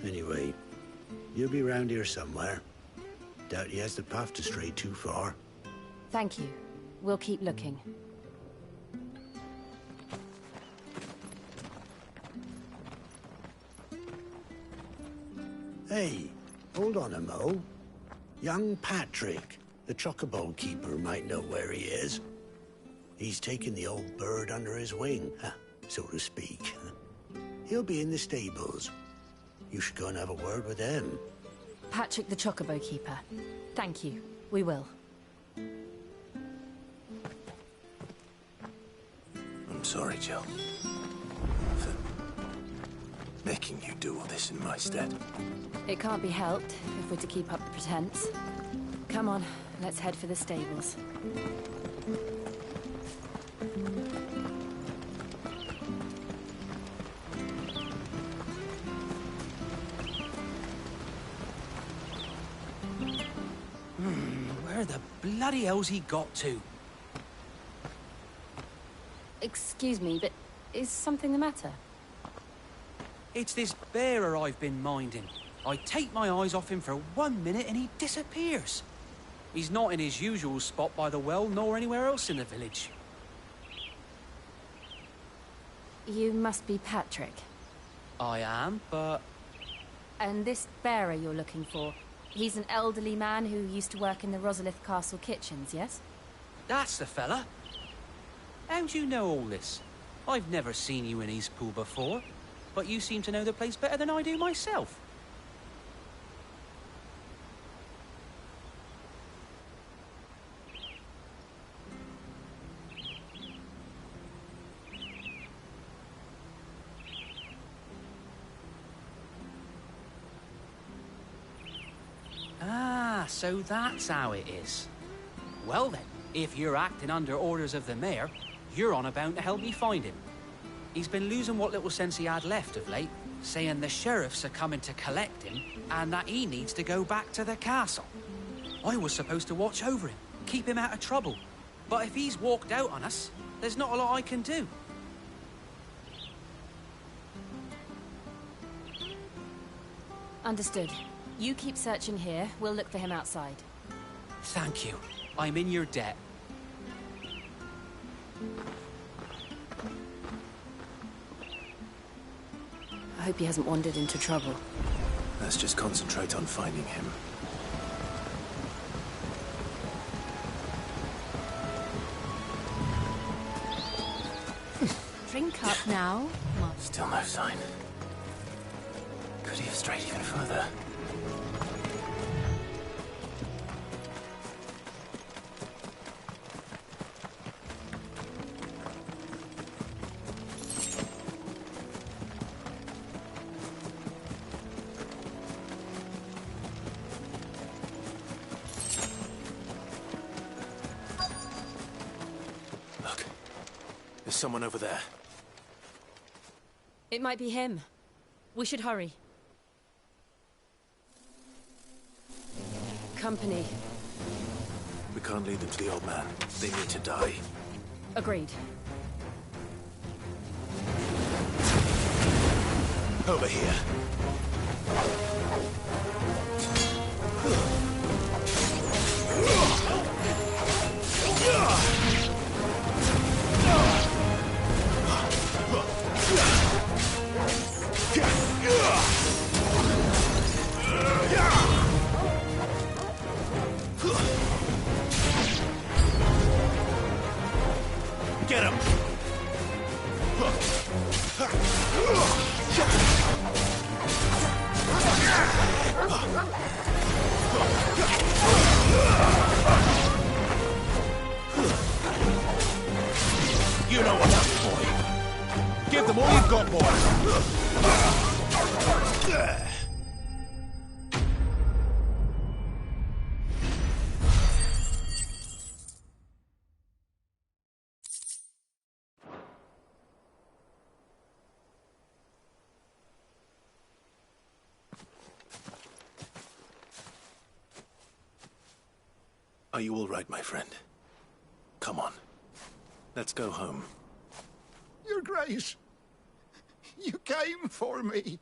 Anyway, you'll be round here somewhere. Doubt he has the path to stray too far. Thank you. We'll keep looking. Hey, hold on a mo. Young Patrick, the chocobo keeper, might know where he is. He's taken the old bird under his wing, so to speak. He'll be in the stables. You should go and have a word with him. Patrick the chocobo keeper. Thank you. We will. I'm sorry, Jill. making you do all this in my stead. It can't be helped if we're to keep up the pretense. Come on, let's head for the stables. Where the bloody hell's he got to? Excuse me, but is something the matter? It's this bearer I've been minding. I take my eyes off him for 1 minute and he disappears. He's not in his usual spot by the well, nor anywhere else in the village. You must be Patrick. I am, but... And this bearer you're looking for, he's an elderly man who used to work in the Rosalith Castle kitchens, yes? That's the fella. How do you know all this? I've never seen you in Eastpool before, but you seem to know the place better than I do myself. Ah, so that's how it is. Well then, if you're acting under orders of the mayor, you're on about to help me find him. He's been losing what little sense he had left of late, saying the sheriffs are coming to collect him and that he needs to go back to the castle. I was supposed to watch over him, keep him out of trouble. But if he's walked out on us, there's not a lot I can do. Understood. You keep searching here, we'll look for him outside. Thank you. I'm in your debt. I hope he hasn't wandered into trouble. Let's just concentrate on finding him. Drink up now. Still no sign. Could he have strayed even further? Look, there's someone over there. It might be him. We should hurry. Company. We can't lead them to the old man. They need to die. Agreed. Over here. Get him! You know what's up, boy. Give them all you've got, boy. Are you all right, my friend? Come on. Let's go home. Your Grace, you came for me.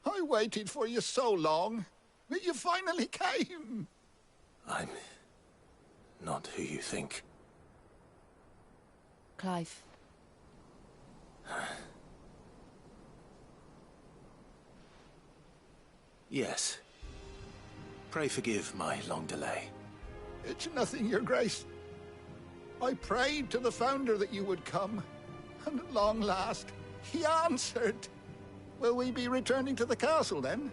I waited for you so long, but you finally came. I'm not who you think. Clive. Yes. Pray forgive my long delay. It's nothing, Your Grace. I prayed to the Founder that you would come, and at long last, he answered. Will we be returning to the castle, then?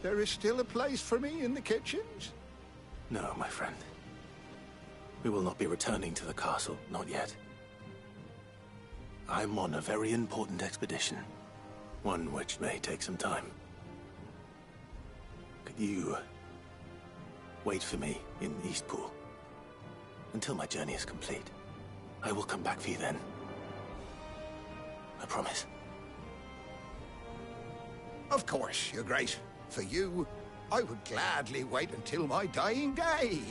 There is still a place for me in the kitchens? No, my friend. We will not be returning to the castle, not yet. I'm on a very important expedition. One which may take some time. Could you wait for me in Eastpool until my journey is complete? I will come back for you then. I promise. Of course, Your Grace. For you, I would gladly wait until my dying day.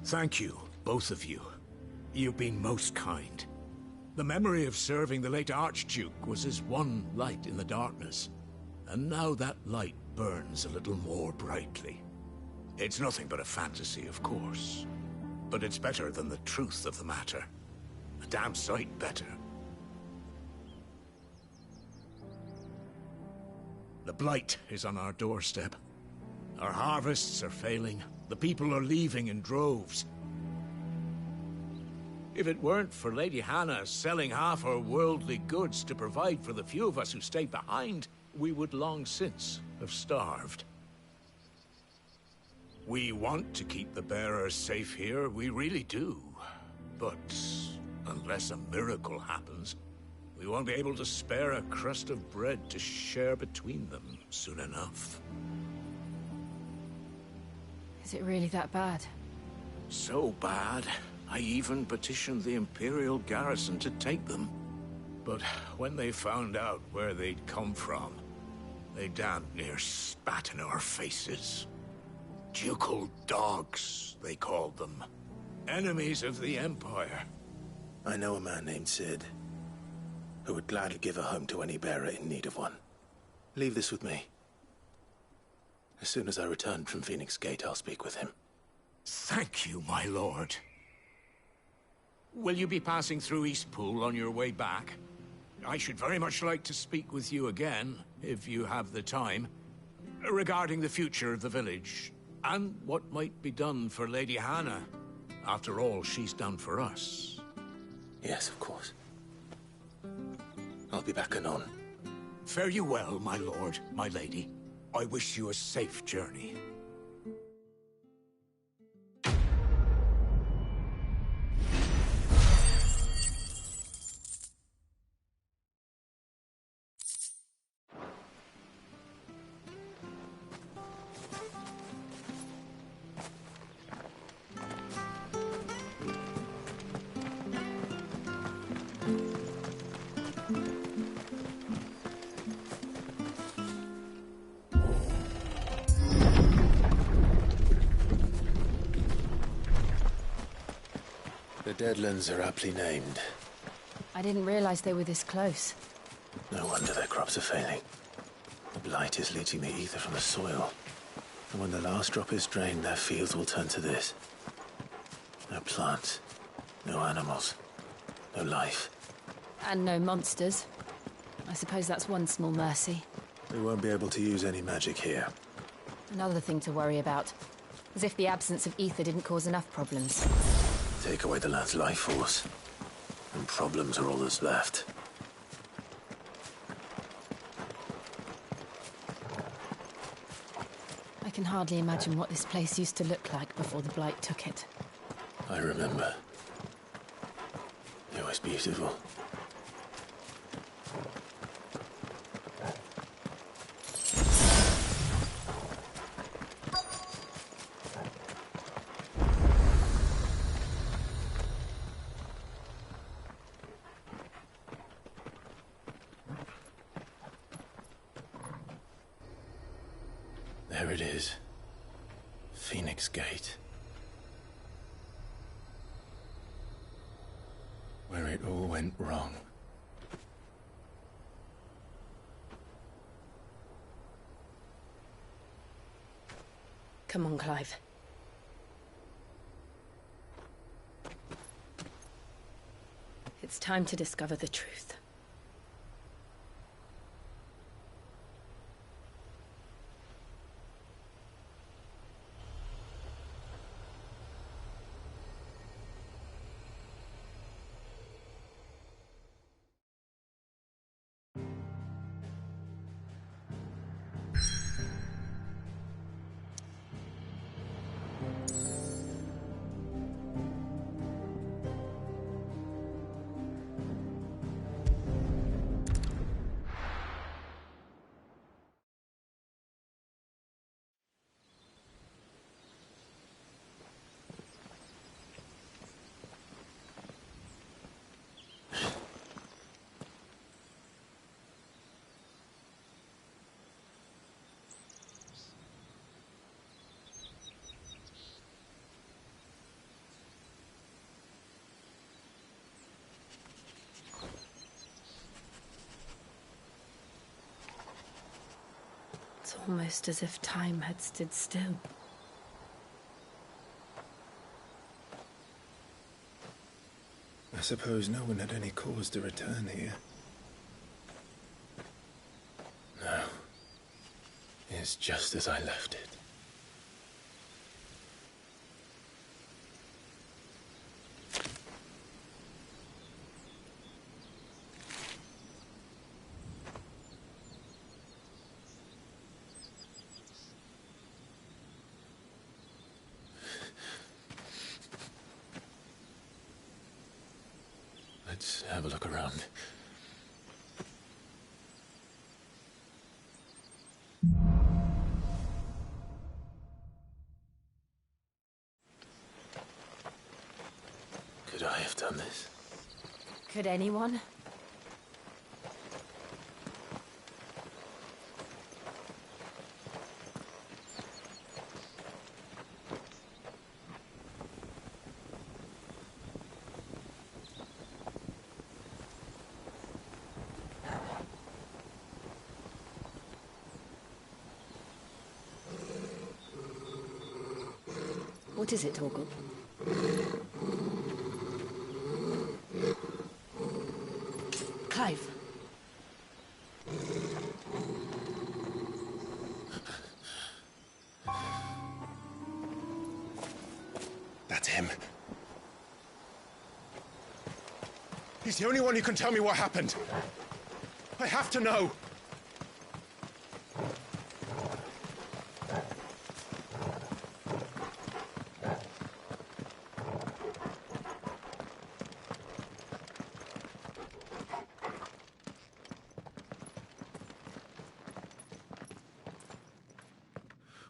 Thank you, both of you. You've been most kind. The memory of serving the late Archduke was as one light in the darkness, and now that light burns a little more brightly. It's nothing but a fantasy, of course, but it's better than the truth of the matter. A damn sight better. The Blight is on our doorstep. Our harvests are failing. The people are leaving in droves. If it weren't for Lady Hannah selling half her worldly goods to provide for the few of us who stayed behind, we would long since have starved. We want to keep the bearers safe here, we really do. But unless a miracle happens, we won't be able to spare a crust of bread to share between them soon enough. Is it really that bad? So bad, I even petitioned the Imperial garrison to take them. But when they found out where they'd come from, they damn near spat in our faces. Ducal dogs, they called them. Enemies of the Empire. I know a man named Cid, who would gladly give a home to any bearer in need of one. Leave this with me. As soon as I return from Phoenix Gate, I'll speak with him. Thank you, my lord. Will you be passing through Eastpool on your way back? I should very much like to speak with you again, if you have the time, regarding the future of the village, and what might be done for Lady Hannah. After all, she's done for us. Yes, of course. I'll be back anon. Fare you well, my lord, my lady. I wish you a safe journey. The Deadlands are aptly named. I didn't realize they were this close. No wonder their crops are failing. The Blight is leaching the ether from the soil. And when the last drop is drained, their fields will turn to this. No plants, no animals, no life. And no monsters. I suppose that's one small mercy. We won't be able to use any magic here. Another thing to worry about. As if the absence of ether didn't cause enough problems. Take away the lad's life force, and problems are all that's left. I can hardly imagine what this place used to look like before the Blight took it. I remember. It was beautiful. There it is. Phoenix Gate. Where it all went wrong. Come on, Clive. It's time to discover the truth. Almost as if time had stood still. I suppose no one had any cause to return here. No. It's just as I left it. Let's have a look around. Could I have done this? Could anyone? What is it, Torgal? Clive. That's him. He's the only one who can tell me what happened. I have to know.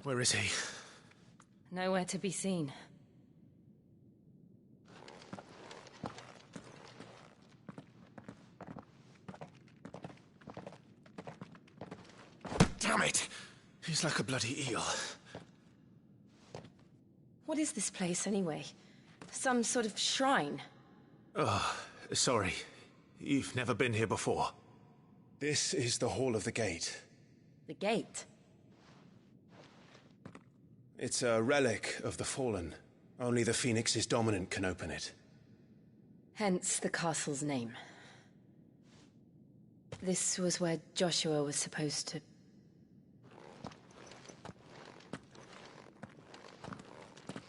Where is he? Nowhere to be seen. Damn it! He's like a bloody eel. What is this place, anyway? Some sort of shrine? Oh, sorry. You've never been here before. This is the Hall of the Gate. The gate? It's a relic of the Fallen. Only the Phoenix's dominant can open it. Hence the castle's name. This was where Joshua was supposed to...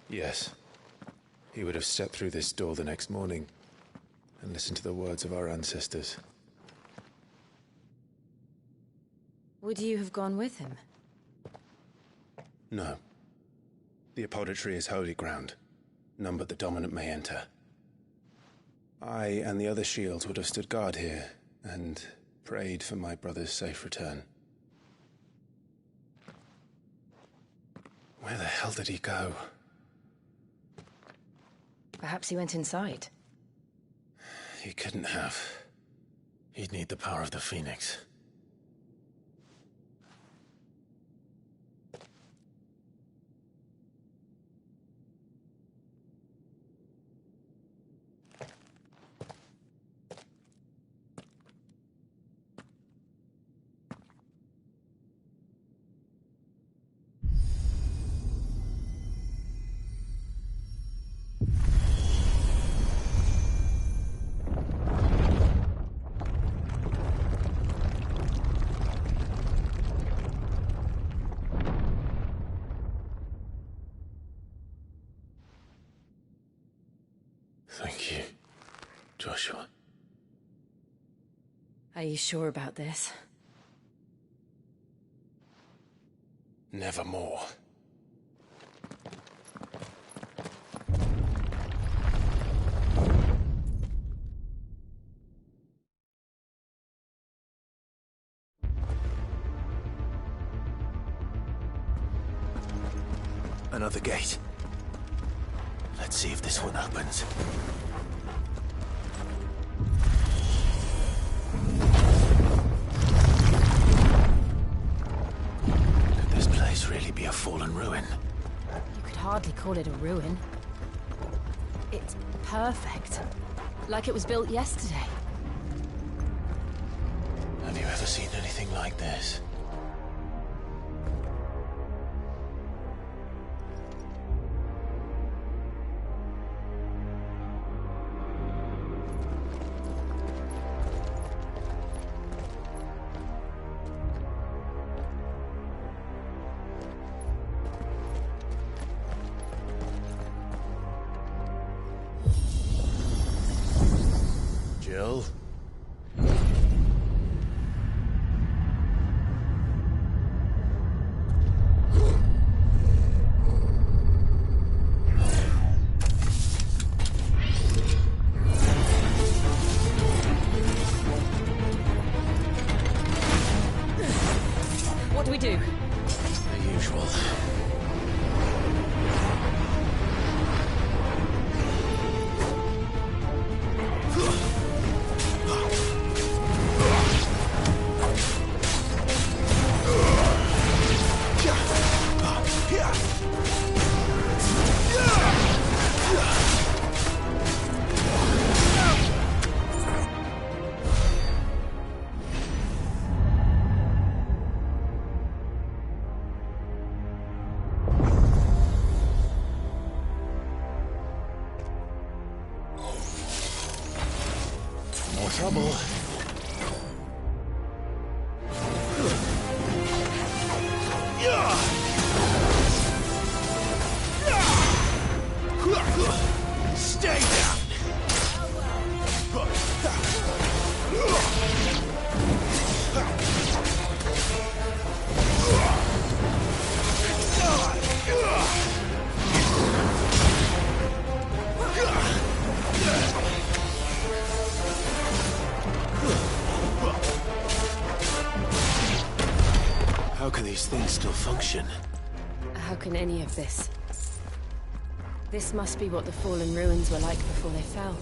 Yes. He would have stepped through this door the next morning and listened to the words of our ancestors. Would you have gone with him? No. The Apodatory is holy ground. None but the dominant may enter. I and the other shields would have stood guard here and prayed for my brother's safe return. Where the hell did he go? Perhaps he went inside. He couldn't have. He'd need the power of the Phoenix. Thank you, Joshua. Are you sure about this? Nevermore. Another gate. Let's see if this one opens. Could this place really be a fallen ruin? You could hardly call it a ruin. It's perfect. Like it was built yesterday. Have you ever seen anything like this? do? The usual. More trouble. Stay down. How can these things still function? How can any of this? This must be what the fallen ruins were like before they fell.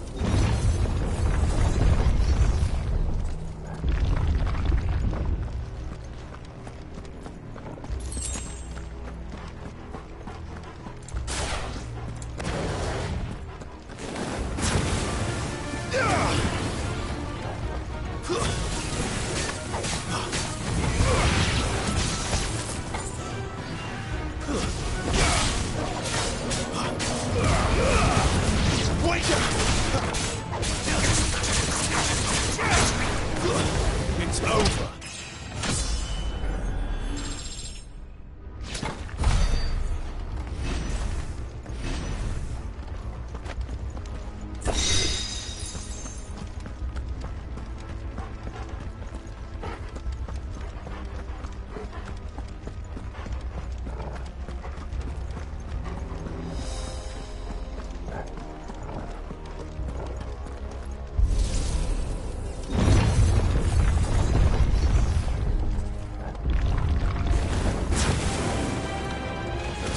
It's over.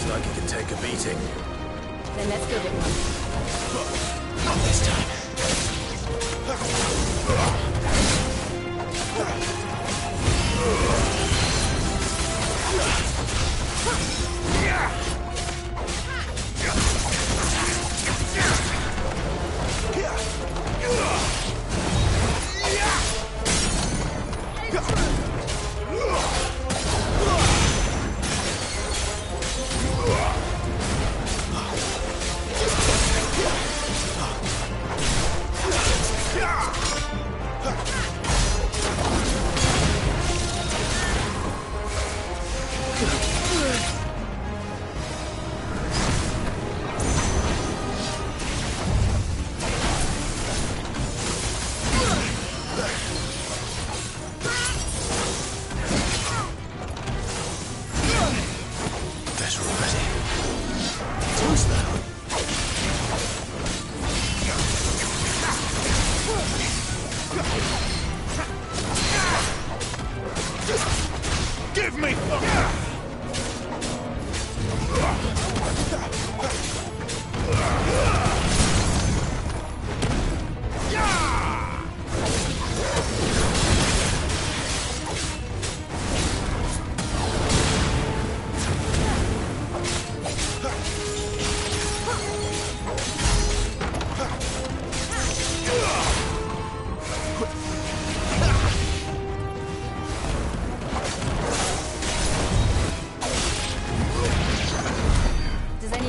Like it can take a beating. Then let's give it one. Not this time. Give me!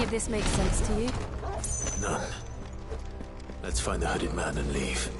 This makes sense to you? None. Let's find the hooded man and leave.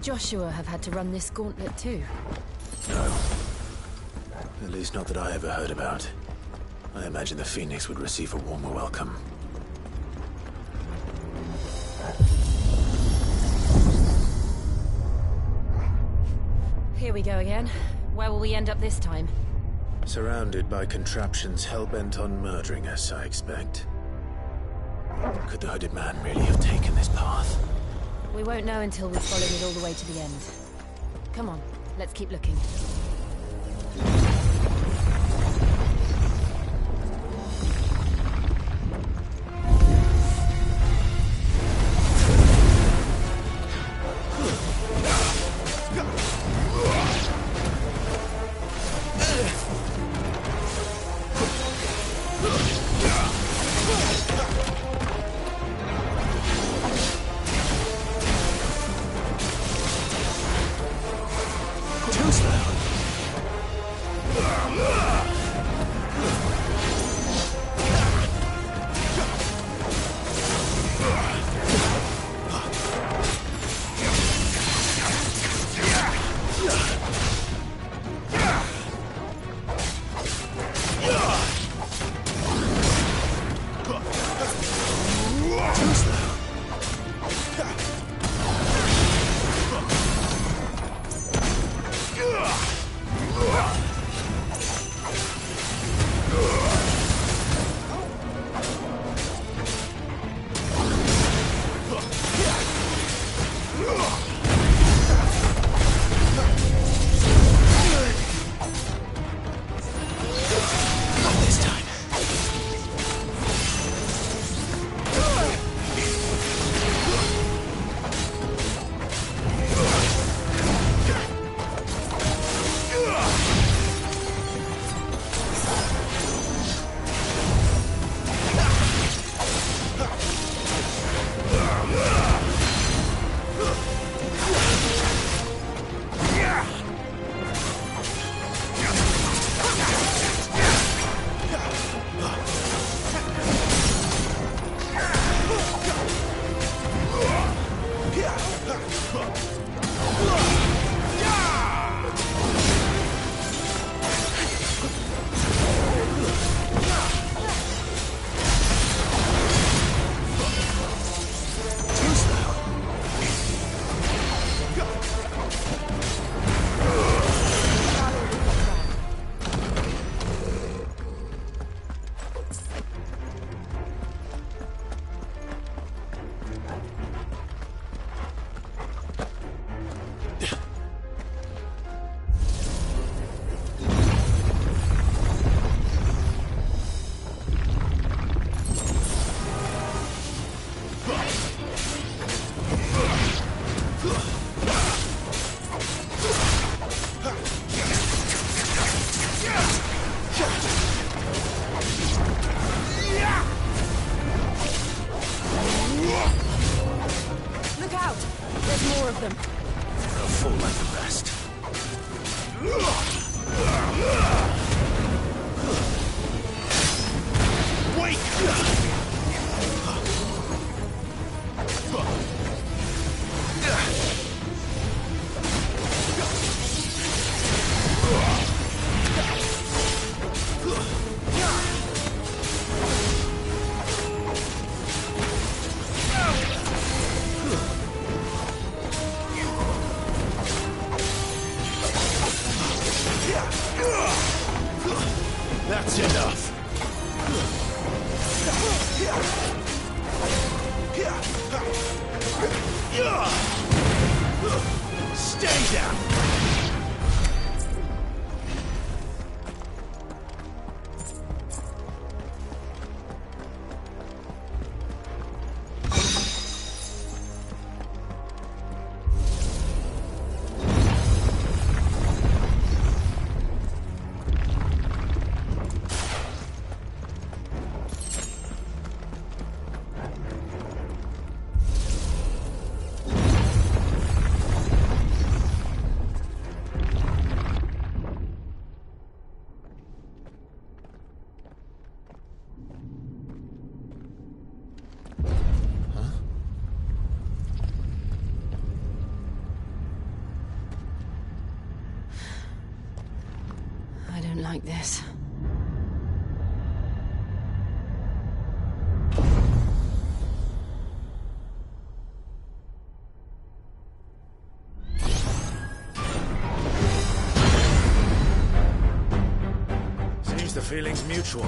Joshua have had to run this gauntlet too? No. At least not that I ever heard about. I imagine the Phoenix would receive a warmer welcome. Here we go again. Where will we end up this time? Surrounded by contraptions hell-bent on murdering us, I expect. Could the hooded man really have taken this path? We won't know until we've followed it all the way to the end. Come on, let's keep looking. That's enough. Stay down. like this. Seems the feeling's mutual.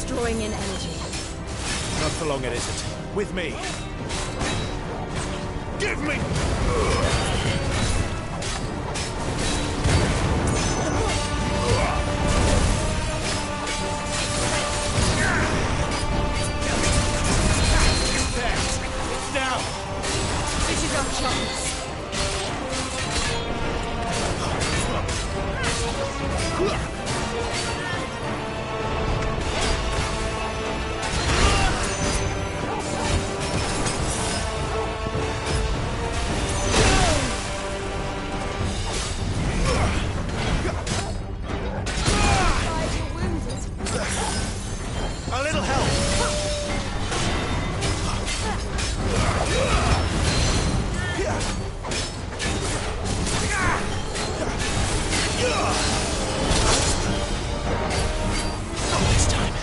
Drawing in energy. Not for long, it isn't. With me. Give me! Now! This is our chance. A little help! Not this time.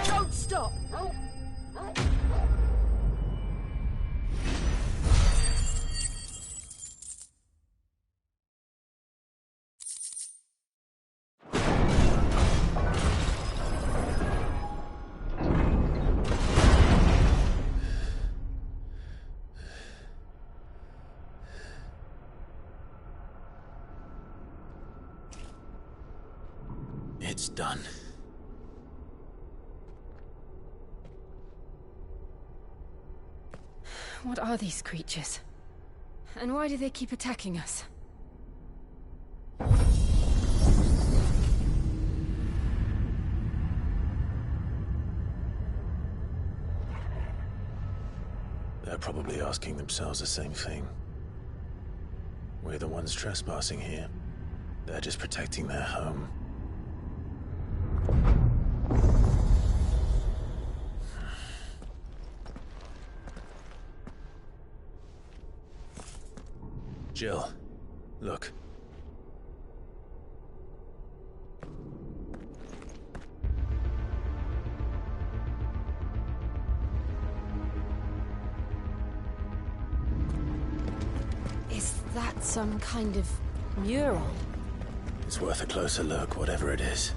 Don't stop! It's done. What are these creatures? And why do they keep attacking us? They're probably asking themselves the same thing. We're the ones trespassing here. They're just protecting their home. Jill, look. Some kind of mural. It's worth a closer look, whatever it is.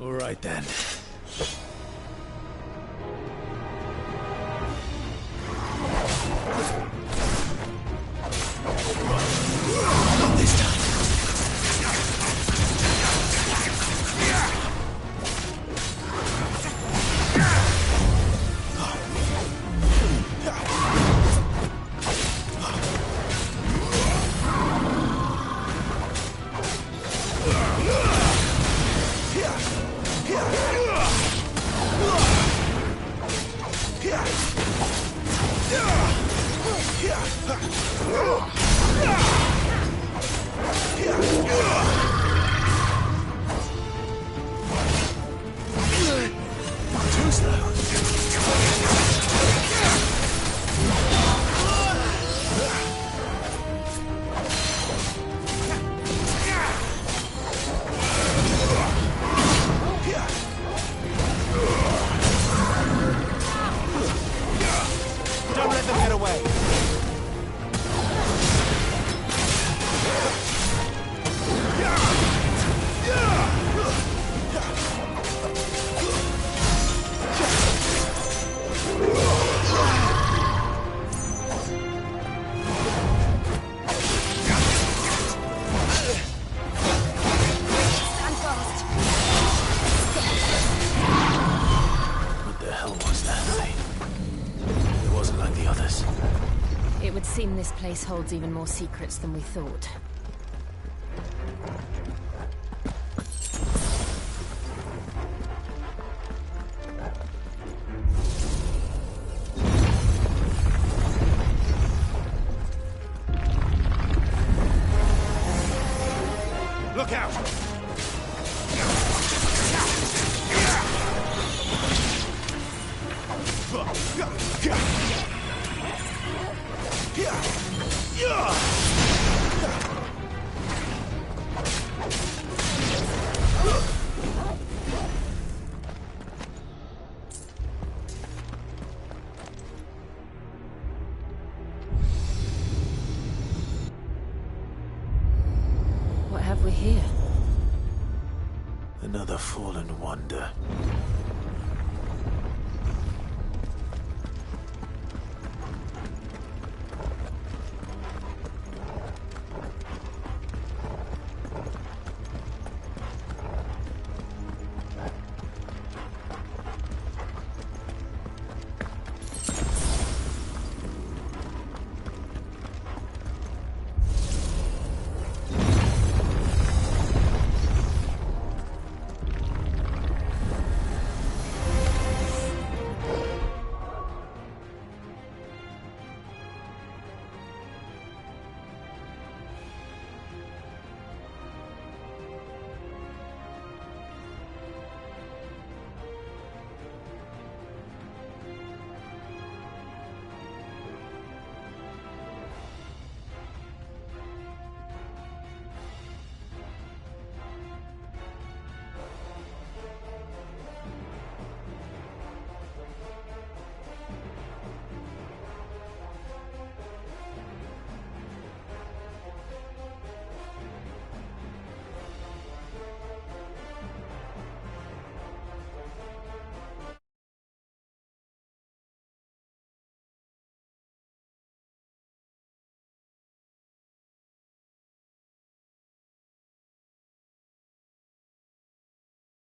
All right then. Not this time. Too slow. Don't let them get away. Stand fast. What the hell was that thing? It wasn't like the others. It would seem this place holds even more secrets than we thought. Look out! What have we here? Another fallen wonder.